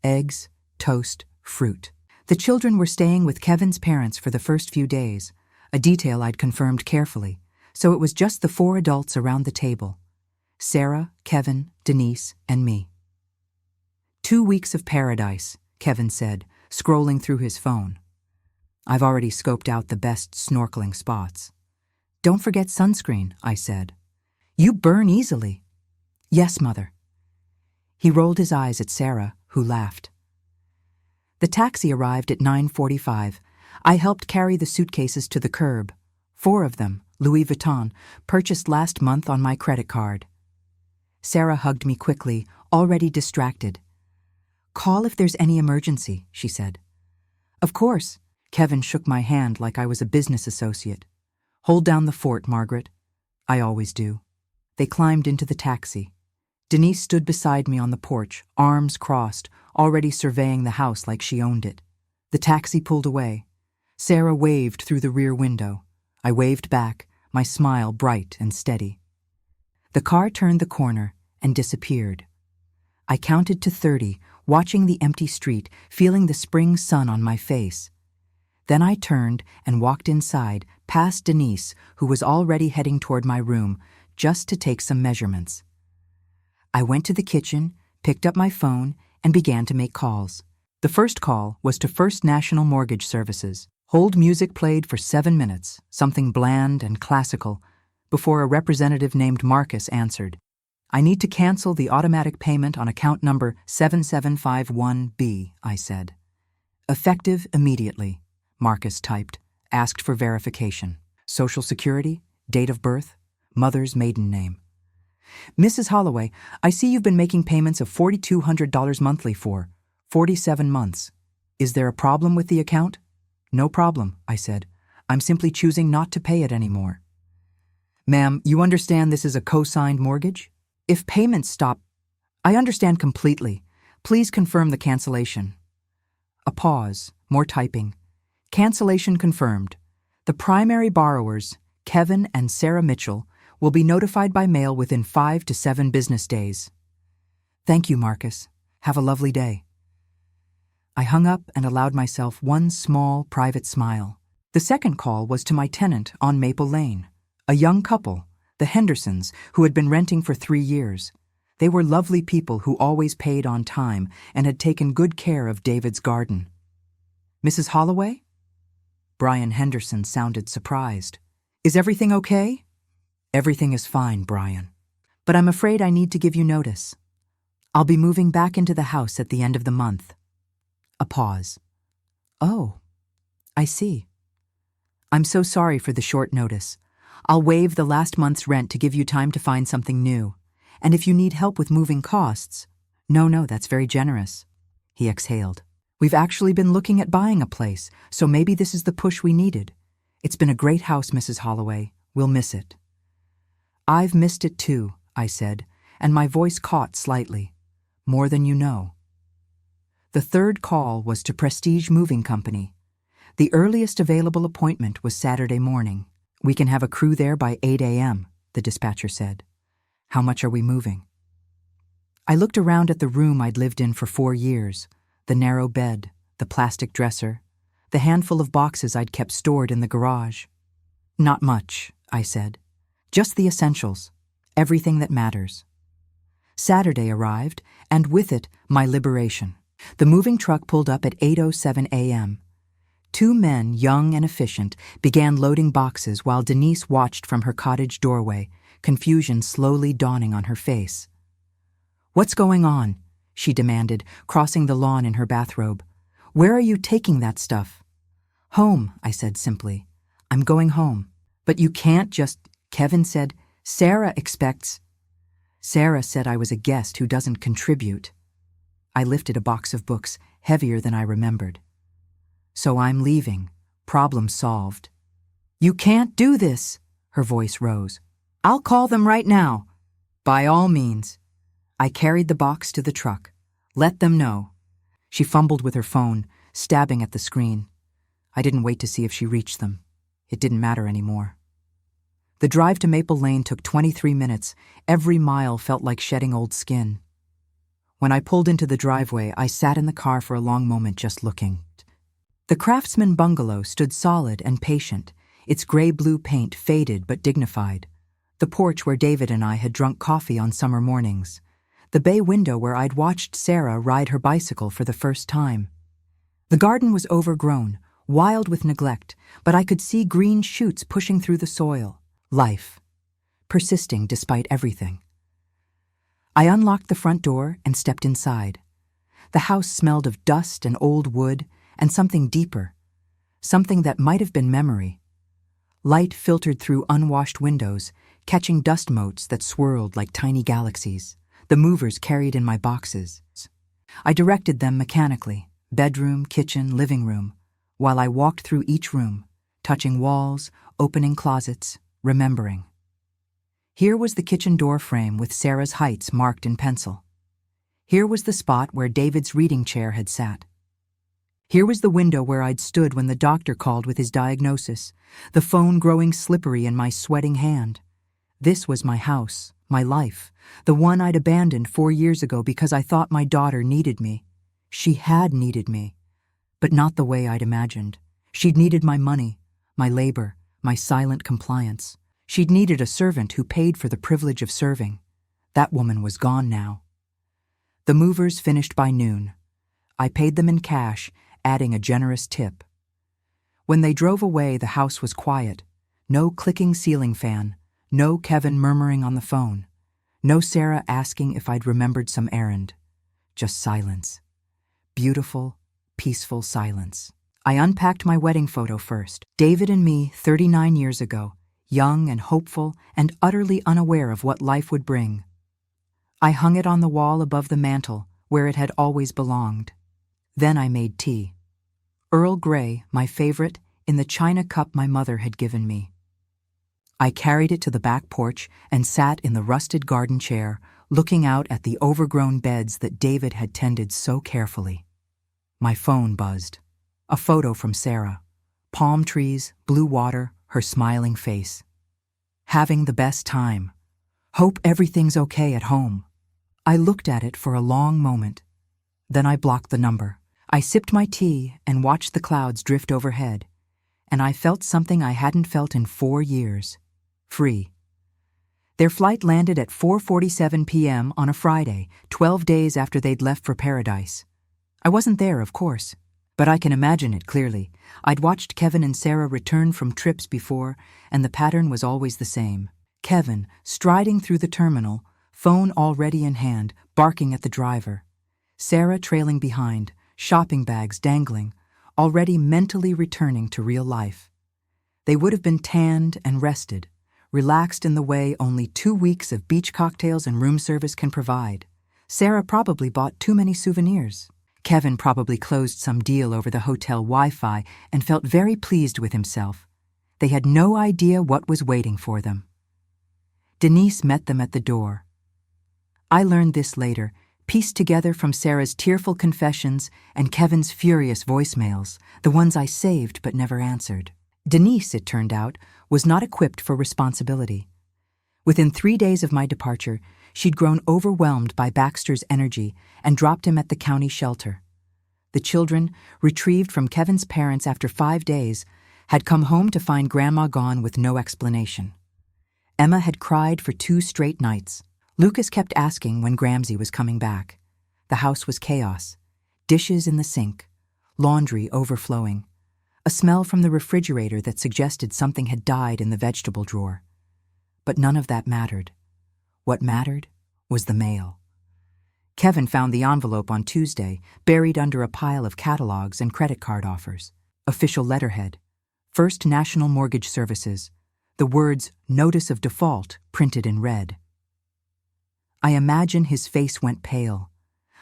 Eggs, toast, fruit. The children were staying with Kevin's parents for the first few days, a detail I'd confirmed carefully, so it was just the 4 adults around the table. Sarah, Kevin, Denise, and me. 2 weeks of paradise, Kevin said, scrolling through his phone. I've already scoped out the best snorkeling spots. "Don't forget sunscreen," I said. "You burn easily." "Yes, Mother." He rolled his eyes at Sarah, who laughed. The taxi arrived at 9:45. I helped carry the suitcases to the curb. 4 of them, Louis Vuitton, purchased last month on my credit card. Sarah hugged me quickly, already distracted. "Call if there's any emergency," she said. "Of course." Kevin shook my hand like I was a business associate. "Hold down the fort, Margaret." "I always do." They climbed into the taxi. Denise stood beside me on the porch, arms crossed, already surveying the house like she owned it. The taxi pulled away. Sarah waved through the rear window. I waved back, my smile bright and steady. The car turned the corner and disappeared. I counted to 30, watching the empty street, feeling the spring sun on my face. Then I turned and walked inside, past Denise, who was already heading toward my room, just to take some measurements. I went to the kitchen, picked up my phone, and began to make calls. The first call was to First National Mortgage Services. Hold music played for 7 minutes, something bland and classical, before a representative named Marcus answered. I need to cancel the automatic payment on account number 7751B, I said. Effective immediately, Marcus typed, asked for verification. Social Security, date of birth, mother's maiden name. Mrs. Holloway, I see you've been making payments of $4,200 monthly for 47 months. Is there a problem with the account? No problem, I said. I'm simply choosing not to pay it anymore. Ma'am, you understand this is a co-signed mortgage? If payments stop, I understand completely. Please confirm the cancellation. A pause, more typing. Cancellation confirmed. The primary borrowers, Kevin and Sarah Mitchell, will be notified by mail within 5 to 7 business days. Thank you, Marcus. Have a lovely day. I hung up and allowed myself one small, private smile. The second call was to my tenant on Maple Lane, a young couple, the Hendersons, who had been renting for 3 years. They were lovely people who always paid on time and had taken good care of David's garden. Mrs. Holloway? Brian Henderson sounded surprised. Is everything okay? Everything is fine, Brian. But I'm afraid I need to give you notice. I'll be moving back into the house at the end of the month. A pause. Oh, I see. I'm so sorry for the short notice. I'll waive the last month's rent to give you time to find something new. And if you need help with moving costs... No, that's very generous. He exhaled. We've actually been looking at buying a place, so maybe this is the push we needed. It's been a great house, Mrs. Holloway. We'll miss it. I've missed it too, I said, and my voice caught slightly. More than you know. The third call was to Prestige Moving Company. The earliest available appointment was Saturday morning. We can have a crew there by 8 a.m., the dispatcher said. How much are we moving? I looked around at the room I'd lived in for 4 years, the narrow bed, the plastic dresser, the handful of boxes I'd kept stored in the garage. Not much, I said. Just the essentials, everything that matters. Saturday arrived, and with it, my liberation. The moving truck pulled up at 8:07 a.m. 2 men, young and efficient, began loading boxes while Denise watched from her cottage doorway, confusion slowly dawning on her face. What's going on? She demanded, crossing the lawn in her bathrobe. Where are you taking that stuff? Home, I said simply. I'm going home. But you can't just... Kevin said, Sarah expects... Sarah said I was a guest who doesn't contribute. I lifted a box of books, heavier than I remembered. So I'm leaving. Problem solved. You can't do this, her voice rose. I'll call them right now. By all means. I carried the box to the truck. Let them know. She fumbled with her phone, stabbing at the screen. I didn't wait to see if she reached them. It didn't matter anymore. The drive to Maple Lane took 23 minutes. Every mile felt like shedding old skin. When I pulled into the driveway, I sat in the car for a long moment just looking. The Craftsman bungalow stood solid and patient, its gray-blue paint faded but dignified. The porch where David and I had drunk coffee on summer mornings. The bay window where I'd watched Sarah ride her bicycle for the first time. The garden was overgrown, wild with neglect, but I could see green shoots pushing through the soil. Life. Persisting despite everything. I unlocked the front door and stepped inside. The house smelled of dust and old wood, and something deeper, something that might have been memory. Light filtered through unwashed windows, catching dust motes that swirled like tiny galaxies. The movers carried in my boxes. I directed them mechanically, bedroom, kitchen, living room, while I walked through each room, touching walls, opening closets, remembering. Here was the kitchen door frame with Sarah's heights marked in pencil. Here was the spot where David's reading chair had sat. Here was the window where I'd stood when the doctor called with his diagnosis, the phone growing slippery in my sweating hand. This was my house, my life, the one I'd abandoned 4 years ago because I thought my daughter needed me. She had needed me, but not the way I'd imagined. She'd needed my money, my labor, my silent compliance. She'd needed a servant who paid for the privilege of serving. That woman was gone now. The movers finished by noon. I paid them in cash, adding a generous tip. When they drove away, the house was quiet. No clicking ceiling fan, no Kevin murmuring on the phone, no Sarah asking if I'd remembered some errand. Just silence. Beautiful, peaceful silence. I unpacked my wedding photo first. David and me, 39 years ago, young and hopeful and utterly unaware of what life would bring. I hung it on the wall above the mantel, where it had always belonged. Then I made tea. Earl Grey, my favorite, in the china cup my mother had given me. I carried it to the back porch and sat in the rusted garden chair, looking out at the overgrown beds that David had tended so carefully. My phone buzzed. A photo from Sarah. Palm trees, blue water, her smiling face. Having the best time. Hope everything's okay at home. I looked at it for a long moment. Then I blocked the number. I sipped my tea and watched the clouds drift overhead, and I felt something I hadn't felt in 4 years. Free. Their flight landed at 4:47 p.m. on a Friday, 12 days after they'd left for paradise. I wasn't there, of course, but I can imagine it clearly. I'd watched Kevin and Sarah return from trips before, and the pattern was always the same. Kevin, striding through the terminal, phone already in hand, barking at the driver. Sarah trailing behind, shopping bags dangling, already mentally returning to real life. They would have been tanned and rested, relaxed in the way only 2 weeks of beach cocktails and room service can provide. Sarah probably bought too many souvenirs. Kevin probably closed some deal over the hotel Wi-Fi and felt very pleased with himself. They had no idea what was waiting for them. Denise met them at the door. I learned this later, pieced together from Sarah's tearful confessions and Kevin's furious voicemails, the ones I saved but never answered. Denise, it turned out, was not equipped for responsibility. Within 3 days of my departure, she'd grown overwhelmed by Baxter's energy and dropped him at the county shelter. The children, retrieved from Kevin's parents after 5 days, had come home to find Grandma gone with no explanation. Emma had cried for 2 straight nights. Lucas kept asking when Gramsy was coming back. The house was chaos. Dishes in the sink, laundry overflowing, a smell from the refrigerator that suggested something had died in the vegetable drawer. But none of that mattered. What mattered was the mail. Kevin found the envelope on Tuesday, buried under a pile of catalogs and credit card offers. Official letterhead. First National Mortgage Services. The words, "Notice of Default," printed in red. I imagine his face went pale.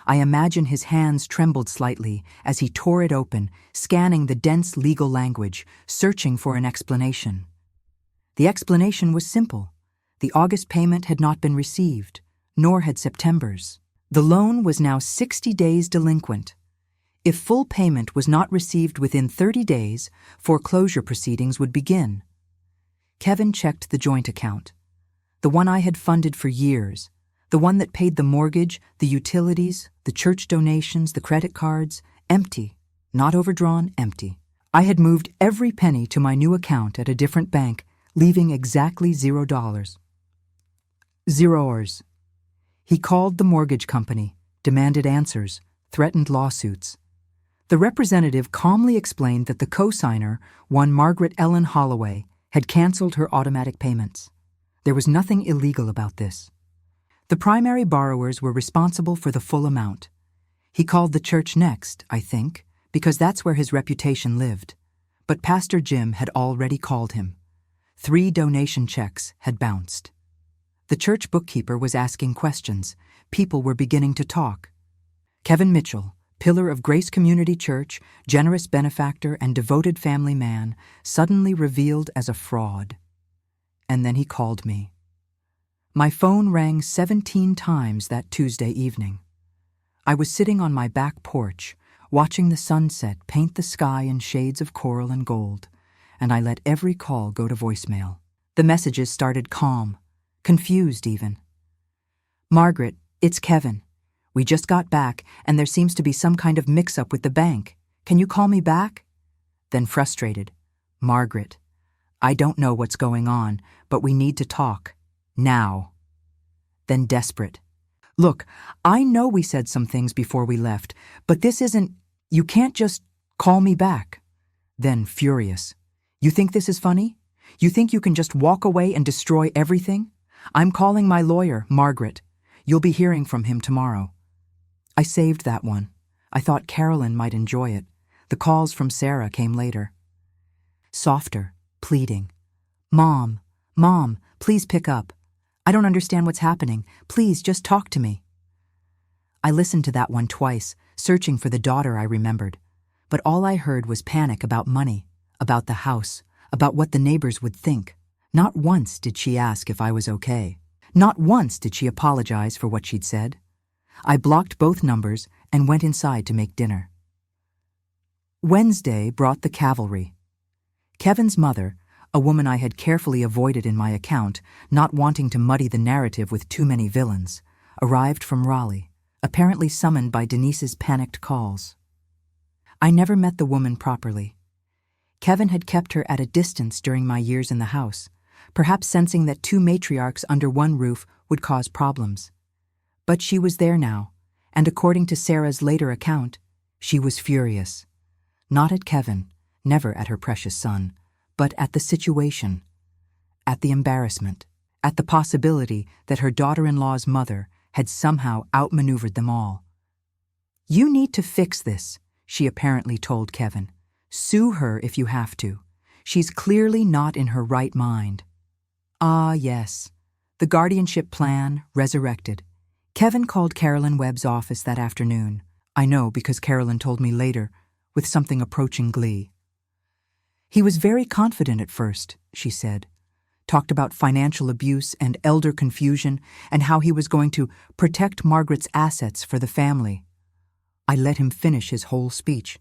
I imagine his hands trembled slightly as he tore it open, scanning the dense legal language, searching for an explanation. The explanation was simple. The August payment had not been received, nor had September's. The loan was now 60 days delinquent. If full payment was not received within 30 days, foreclosure proceedings would begin. Kevin checked the joint account, the one I had funded for years, the one that paid the mortgage, the utilities, the church donations, the credit cards, empty, not overdrawn, empty. I had moved every penny to my new account at a different bank, leaving exactly $0. Zeroers. He called the mortgage company, demanded answers, threatened lawsuits. The representative calmly explained that the co-signer, one Margaret Ellen Holloway, had canceled her automatic payments. There was nothing illegal about this. The primary borrowers were responsible for the full amount. He called the church next, I think, because that's where his reputation lived. But Pastor Jim had already called him. 3 donation checks had bounced. The church bookkeeper was asking questions. People were beginning to talk. Kevin Mitchell, pillar of Grace Community Church, generous benefactor and devoted family man, suddenly revealed as a fraud. And then he called me. My phone rang 17 times that Tuesday evening. I was sitting on my back porch, watching the sunset paint the sky in shades of coral and gold, and I let every call go to voicemail. The messages started calm, confused even. "Margaret, it's Kevin. We just got back, and there seems to be some kind of mix-up with the bank. Can you call me back?" Then frustrated. "Margaret, I don't know what's going on, but we need to talk. Now." Then desperate. Look, I know we said some things before we left, but this isn't. You can't just call me back. Then, furious. You think this is funny? You think you can just walk away and destroy everything? I'm calling my lawyer, Margaret. You'll be hearing from him tomorrow. I saved that one. I thought Carolyn might enjoy it. The calls from Sarah came later. Softer, pleading. Mom, please pick up. I don't understand what's happening. Please, just talk to me. I listened to that one twice, searching for the daughter I remembered. But all I heard was panic about money, about the house, about what the neighbors would think. Not once did she ask if I was okay. Not once did she apologize for what she'd said. I blocked both numbers and went inside to make dinner. Wednesday brought the cavalry. Kevin's mother, a woman I had carefully avoided in my account, not wanting to muddy the narrative with too many villains, arrived from Raleigh, apparently summoned by Denise's panicked calls. I never met the woman properly. Kevin had kept her at a distance during my years in the house, perhaps sensing that two matriarchs under one roof would cause problems. But she was there now, and according to Sarah's later account, she was furious. Not at Kevin, never at her precious son, but at the situation, at the embarrassment, at the possibility that her daughter-in-law's mother had somehow outmaneuvered them all. You need to fix this, she apparently told Kevin. Sue her if you have to. She's clearly not in her right mind. Ah, yes. The guardianship plan resurrected. Kevin called Carolyn Webb's office that afternoon. I know because Carolyn told me later, with something approaching glee. He was very confident at first, she said. Talked about financial abuse and elder confusion and how he was going to protect Margaret's assets for the family. I let him finish his whole speech.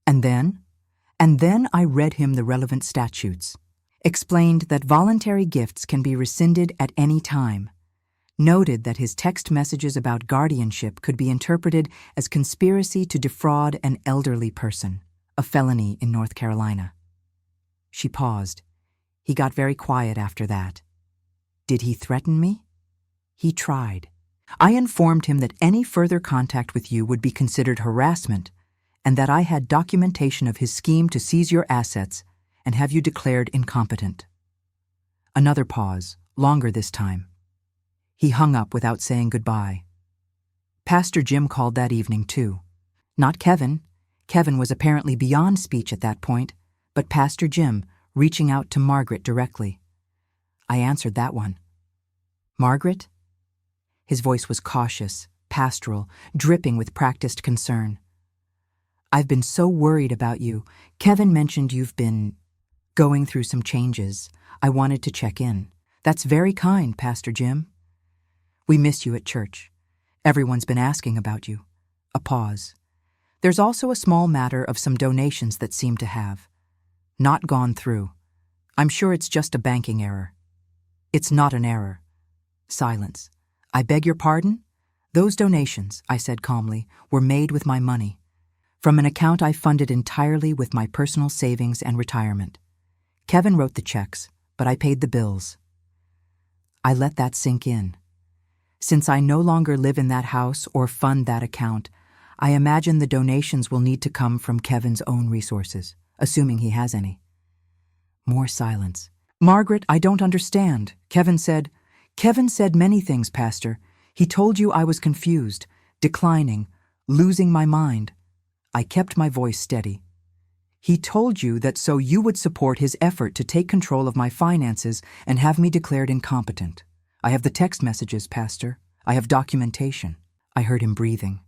And then I read him the relevant statutes. Explained that voluntary gifts can be rescinded at any time. Noted that his text messages about guardianship could be interpreted as conspiracy to defraud an elderly person, a felony in North Carolina. She paused. He got very quiet after that. Did he threaten me? He tried. I informed him that any further contact with you would be considered harassment, and that I had documentation of his scheme to seize your assets and have you declared incompetent. Another pause, longer this time. He hung up without saying goodbye. Pastor Jim called that evening, too. Not Kevin. Kevin was apparently beyond speech at that point, but Pastor Jim, reaching out to Margaret directly. I answered that one. Margaret? His voice was cautious, pastoral, dripping with practiced concern. I've been so worried about you. Kevin mentioned you've been going through some changes. I wanted to check in. That's very kind, Pastor Jim. We miss you at church. Everyone's been asking about you. A pause. There's also a small matter of some donations that seem to have not gone through. I'm sure it's just a banking error. It's not an error. Silence. I beg your pardon? Those donations, I said calmly, were made with my money. From an account I funded entirely with my personal savings and retirement. Kevin wrote the checks, but I paid the bills. I let that sink in. Since I no longer live in that house or fund that account, I imagine the donations will need to come from Kevin's own resources, assuming he has any. More silence. Margaret, I don't understand. Kevin said many things, Pastor. He told you I was confused, declining, losing my mind. I kept my voice steady. He told you that so you would support his effort to take control of my finances and have me declared incompetent. I have the text messages, Pastor. I have documentation. I heard him breathing,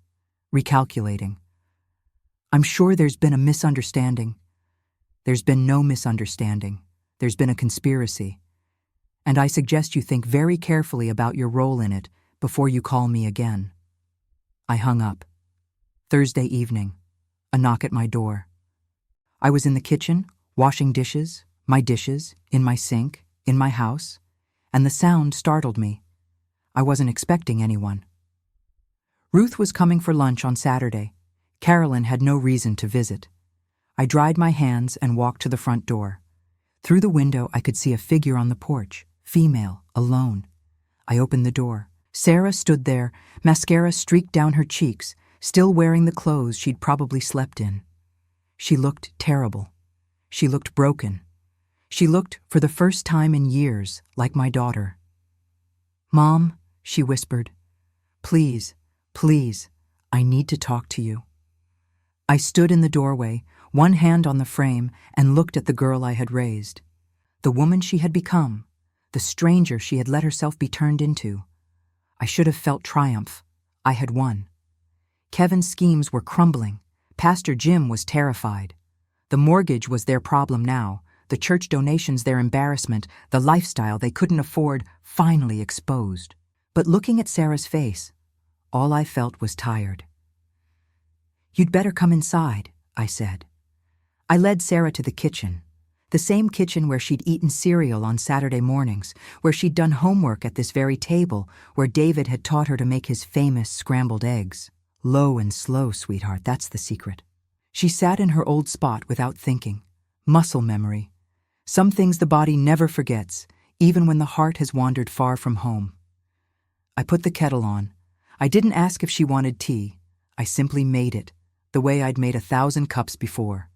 recalculating. I'm sure there's been a misunderstanding. There's been no misunderstanding. There's been a conspiracy. And I suggest you think very carefully about your role in it before you call me again. I hung up. Thursday evening. A knock at my door. I was in the kitchen, washing dishes, in my sink, in my house, and the sound startled me. I wasn't expecting anyone. Ruth was coming for lunch on Saturday. Carolyn had no reason to visit. I dried my hands and walked to the front door. Through the window I could see a figure on the porch, female, alone. I opened the door. Sarah stood there, mascara streaked down her cheeks, still wearing the clothes she'd probably slept in. She looked terrible. She looked broken. She looked, for the first time in years, like my daughter. "Mom," she whispered, "please, please, I need to talk to you." I stood in the doorway, one hand on the frame, and looked at the girl I had raised. The woman she had become, the stranger she had let herself be turned into. I should have felt triumph. I had won. Kevin's schemes were crumbling. Pastor Jim was terrified. The mortgage was their problem now, the church donations their embarrassment, the lifestyle they couldn't afford finally exposed. But looking at Sarah's face, all I felt was tired. "You'd better come inside," I said. I led Sarah to the kitchen, the same kitchen where she'd eaten cereal on Saturday mornings, where she'd done homework at this very table, where David had taught her to make his famous scrambled eggs. Low and slow, sweetheart, that's the secret. She sat in her old spot without thinking. Muscle memory. Some things the body never forgets, even when the heart has wandered far from home. I put the kettle on. I didn't ask if she wanted tea. I simply made it, the way I'd made 1,000 cups before.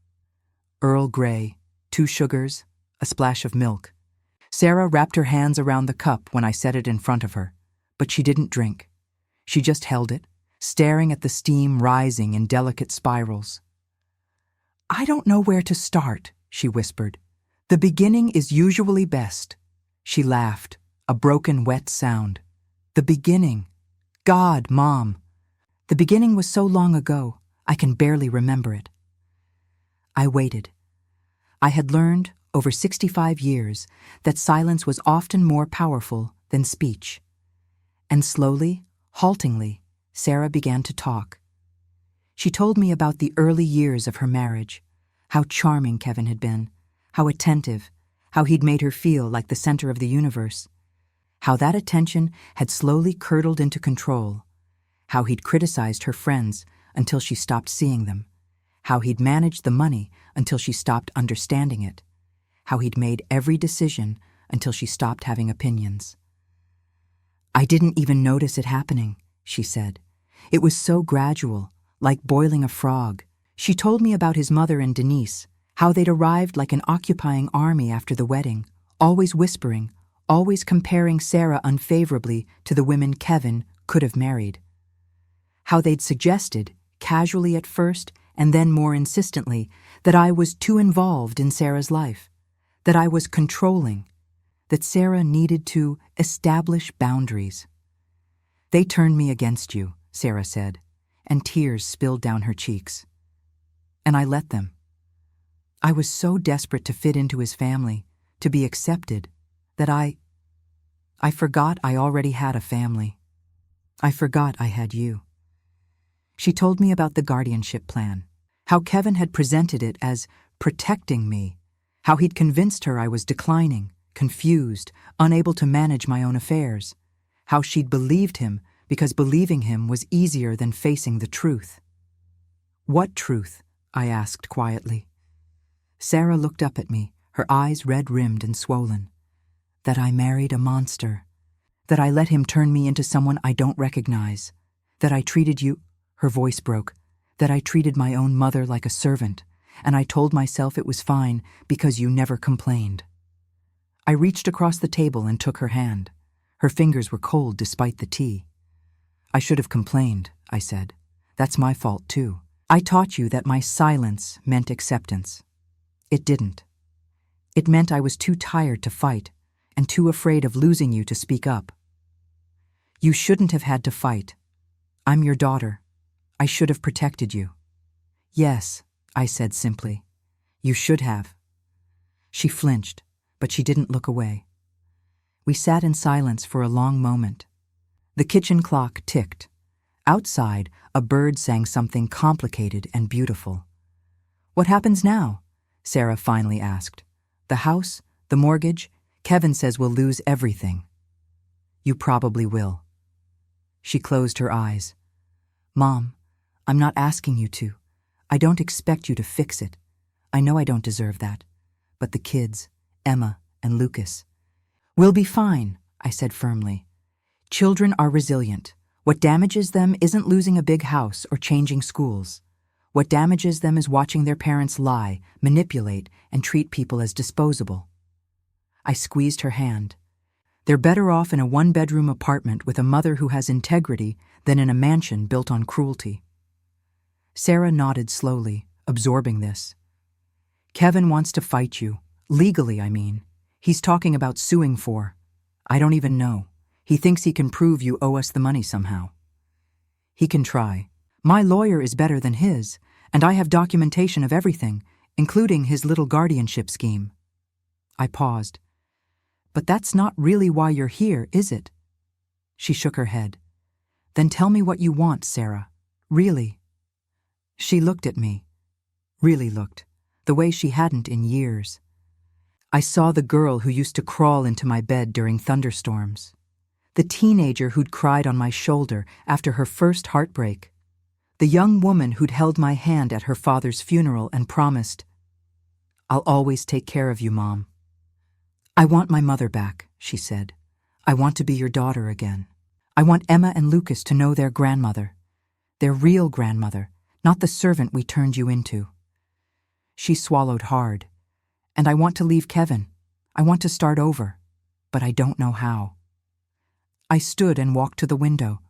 Earl Grey, 2 sugars, a splash of milk. Sarah wrapped her hands around the cup when I set it in front of her, but she didn't drink. She just held it, staring at the steam rising in delicate spirals. "I don't know where to start," she whispered. "The beginning is usually best." She laughed, a broken, wet sound. "The beginning. God, Mom. The beginning was so long ago, I can barely remember it." I waited. I had learned, over 65 years, that silence was often more powerful than speech. And slowly, haltingly, Sarah began to talk. She told me about the early years of her marriage, how charming Kevin had been, how attentive, how he'd made her feel like the center of the universe, how that attention had slowly curdled into control, how he'd criticized her friends until she stopped seeing them, how he'd managed the money until she stopped understanding it, how he'd made every decision until she stopped having opinions. "I didn't even notice it happening," she said. "It was so gradual, like boiling a frog." She told me about his mother and Denise, how they'd arrived like an occupying army after the wedding, always whispering, always comparing Sarah unfavorably to the women Kevin could have married. How they'd suggested, casually at first and then more insistently, that I was too involved in Sarah's life, that I was controlling, that Sarah needed to establish boundaries. "They turned me against you," Sarah said, and tears spilled down her cheeks. And I let them. I was so desperate to fit into his family, to be accepted, that I forgot I already had a family. I forgot I had you. She told me about the guardianship plan, how Kevin had presented it as protecting me, how he'd convinced her I was declining, confused, unable to manage my own affairs, how she'd believed him because believing him was easier than facing the truth. "What truth?" I asked quietly. Sarah looked up at me, her eyes red-rimmed and swollen. "That I married a monster. That I let him turn me into someone I don't recognize. That I treated you—" Her voice broke. "That I treated my own mother like a servant, and I told myself it was fine because you never complained." I reached across the table and took her hand. Her fingers were cold despite the tea. "I should have complained," I said. "That's my fault too. I taught you that my silence meant acceptance. It didn't. It meant I was too tired to fight and too afraid of losing you to speak up. You shouldn't have had to fight. I'm your daughter. I should have protected you." "Yes," I said simply. "You should have." She flinched, but she didn't look away. We sat in silence for a long moment. The kitchen clock ticked. Outside, a bird sang something complicated and beautiful. "What happens now?" Sarah finally asked. "The house? The mortgage? Kevin says we'll lose everything." "You probably will." She closed her eyes. "Mom, I'm not asking you to. I don't expect you to fix it. I know I don't deserve that. But the kids, Emma and Lucas." "We'll be fine," I said firmly. Children are resilient. What damages them isn't losing a big house or changing schools. What damages them is watching their parents lie, manipulate, and treat people as disposable. I squeezed her hand. They're better off in a one-bedroom apartment with a mother who has integrity than in a mansion built on cruelty. Sarah nodded slowly, absorbing this. Kevin wants to fight you. Legally, I mean. He's talking about suing for. I don't even know. He thinks he can prove you owe us the money somehow. He can try. My lawyer is better than his, and I have documentation of everything, including his little guardianship scheme. I paused. But that's not really why you're here, is it? She shook her head. Then tell me what you want, Sarah. Really. She looked at me. Really looked. The way she hadn't in years. I saw the girl who used to crawl into my bed during thunderstorms. The teenager who'd cried on my shoulder after her first heartbreak. The young woman who'd held my hand at her father's funeral and promised, "I'll always take care of you, Mom." "I want my mother back," she said. "I want to be your daughter again. I want Emma and Lucas to know their grandmother. Their real grandmother, not the servant we turned you into." She swallowed hard. "And I want to leave Kevin. I want to start over. But I don't know how." I stood and walked to the window.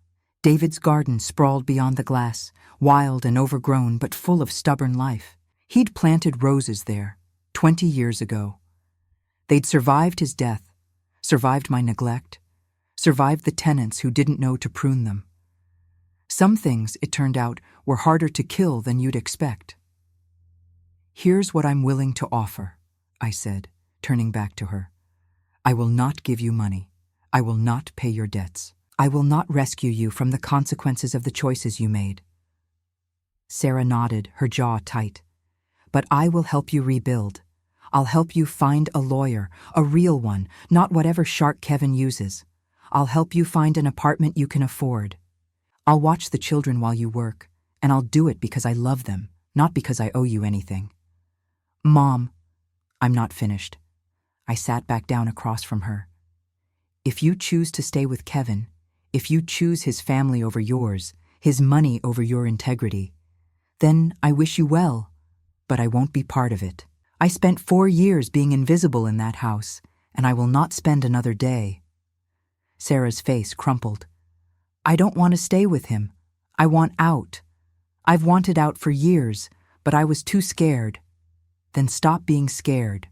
David's garden sprawled beyond the glass, wild and overgrown but full of stubborn life. He'd planted roses there, 20 years ago. They'd survived his death, survived my neglect, survived the tenants who didn't know to prune them. Some things, it turned out, were harder to kill than you'd expect. "Here's what I'm willing to offer," I said, turning back to her. "I will not give you money. I will not pay your debts. I will not rescue you from the consequences of the choices you made." Sarah nodded, her jaw tight. "But I will help you rebuild. I'll help you find a lawyer, a real one, not whatever shark Kevin uses. I'll help you find an apartment you can afford. I'll watch the children while you work, and I'll do it because I love them, not because I owe you anything." "Mom," I'm not finished. I sat back down across from her. "If you choose to stay with Kevin, if you choose his family over yours, his money over your integrity, then I wish you well, but I won't be part of it. I spent 4 years being invisible in that house, and I will not spend another day." Sarah's face crumpled. "I don't want to stay with him. I want out. I've wanted out for years, but I was too scared." "Then stop being scared.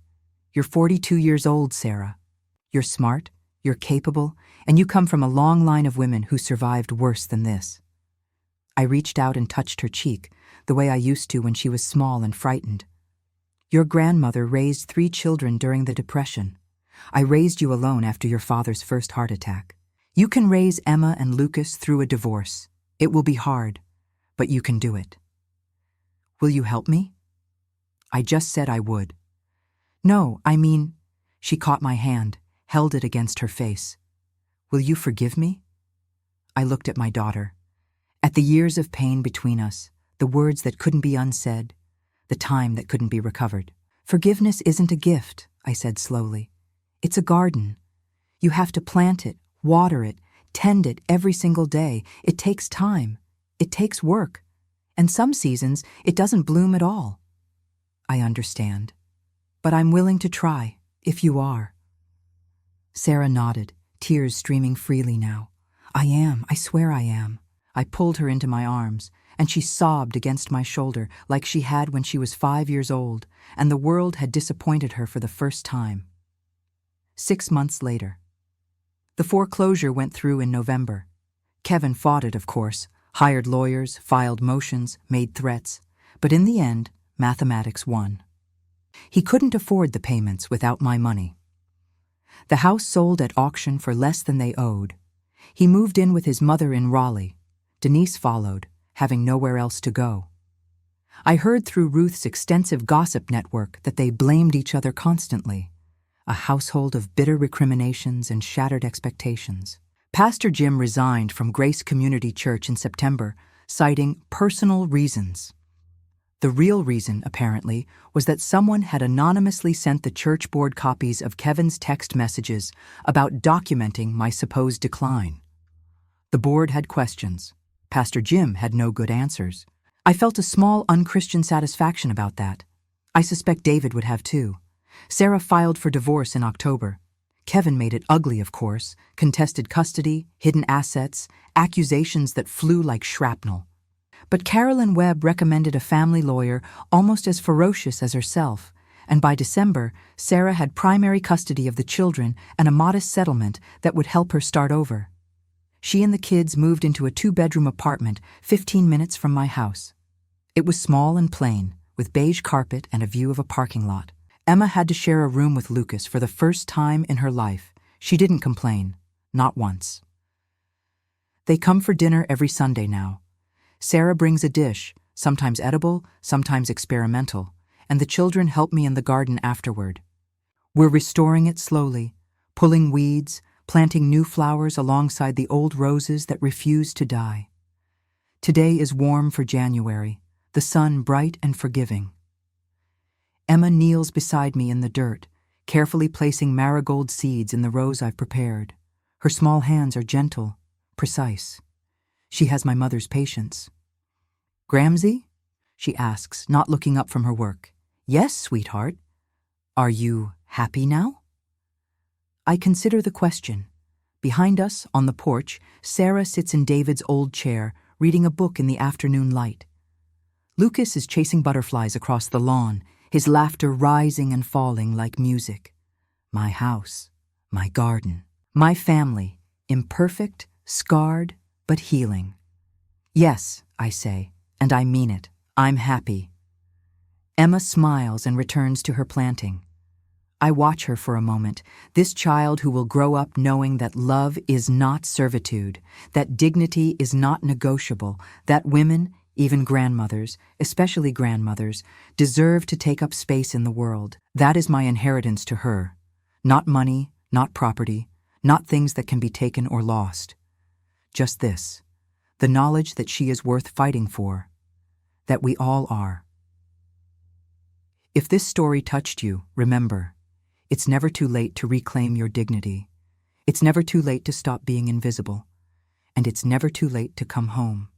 You're 42 years old, Sarah. You're smart, you're capable, and you come from a long line of women who survived worse than this." I reached out and touched her cheek, the way I used to when she was small and frightened. "Your grandmother raised 3 children during the Depression. I raised you alone after your father's first heart attack. You can raise Emma and Lucas through a divorce. It will be hard, but you can do it." "Will you help me?" I just said I would. "No, I mean," she caught my hand, held it against her face. "Will you forgive me?" I looked at my daughter. At the years of pain between us, the words that couldn't be unsaid, the time that couldn't be recovered. "Forgiveness isn't a gift," I said slowly. "It's a garden. You have to plant it, water it, tend it every single day. It takes time. It takes work. And some seasons, it doesn't bloom at all." "I understand. But I'm willing to try, if you are." Sarah nodded, tears streaming freely now. "I am, I swear I am." I pulled her into my arms, and she sobbed against my shoulder like she had when she was 5 years old, and the world had disappointed her for the first time. 6 months later. The foreclosure went through in November. Kevin fought it, of course, hired lawyers, filed motions, made threats, but in the end, mathematics won. He couldn't afford the payments without my money. The house sold at auction for less than they owed. He moved in with his mother in Raleigh. Denise followed, having nowhere else to go. I heard through Ruth's extensive gossip network that they blamed each other constantly, a household of bitter recriminations and shattered expectations. Pastor Jim resigned from Grace Community Church in September, citing personal reasons. The real reason, apparently, was that someone had anonymously sent the church board copies of Kevin's text messages about documenting my supposed decline. The board had questions. Pastor Jim had no good answers. I felt a small unchristian satisfaction about that. I suspect David would have too. Sarah filed for divorce in October. Kevin made it ugly, of course, contested custody, hidden assets, accusations that flew like shrapnel. But Carolyn Webb recommended a family lawyer almost as ferocious as herself, and by December, Sarah had primary custody of the children and a modest settlement that would help her start over. She and the kids moved into a 2-bedroom apartment 15 minutes from my house. It was small and plain, with beige carpet and a view of a parking lot. Emma had to share a room with Lucas for the first time in her life. She didn't complain, not once. They come for dinner every Sunday now. Sarah brings a dish, sometimes edible, sometimes experimental, and the children help me in the garden afterward. We're restoring it slowly, pulling weeds, planting new flowers alongside the old roses that refuse to die. Today is warm for January, the sun bright and forgiving. Emma kneels beside me in the dirt, carefully placing marigold seeds in the rows I've prepared. Her small hands are gentle, precise. She has my mother's patience. "Gramsy?" she asks, not looking up from her work. "Yes, sweetheart. Are you happy now?" I consider the question. Behind us, on the porch, Sarah sits in David's old chair, reading a book in the afternoon light. Lucas is chasing butterflies across the lawn, his laughter rising and falling like music. My house, my garden, my family, imperfect, scarred, but healing. Yes, I say, and I mean it. I'm happy. Emma smiles and returns to her planting. I watch her for a moment, this child who will grow up knowing that love is not servitude, that dignity is not negotiable, that women, even grandmothers, especially grandmothers, deserve to take up space in the world. That is my inheritance to her. Not money, not property, not things that can be taken or lost. Just this, the knowledge that she is worth fighting for, that we all are. If this story touched you, remember, it's never too late to reclaim your dignity. It's never too late to stop being invisible. And it's never too late to come home.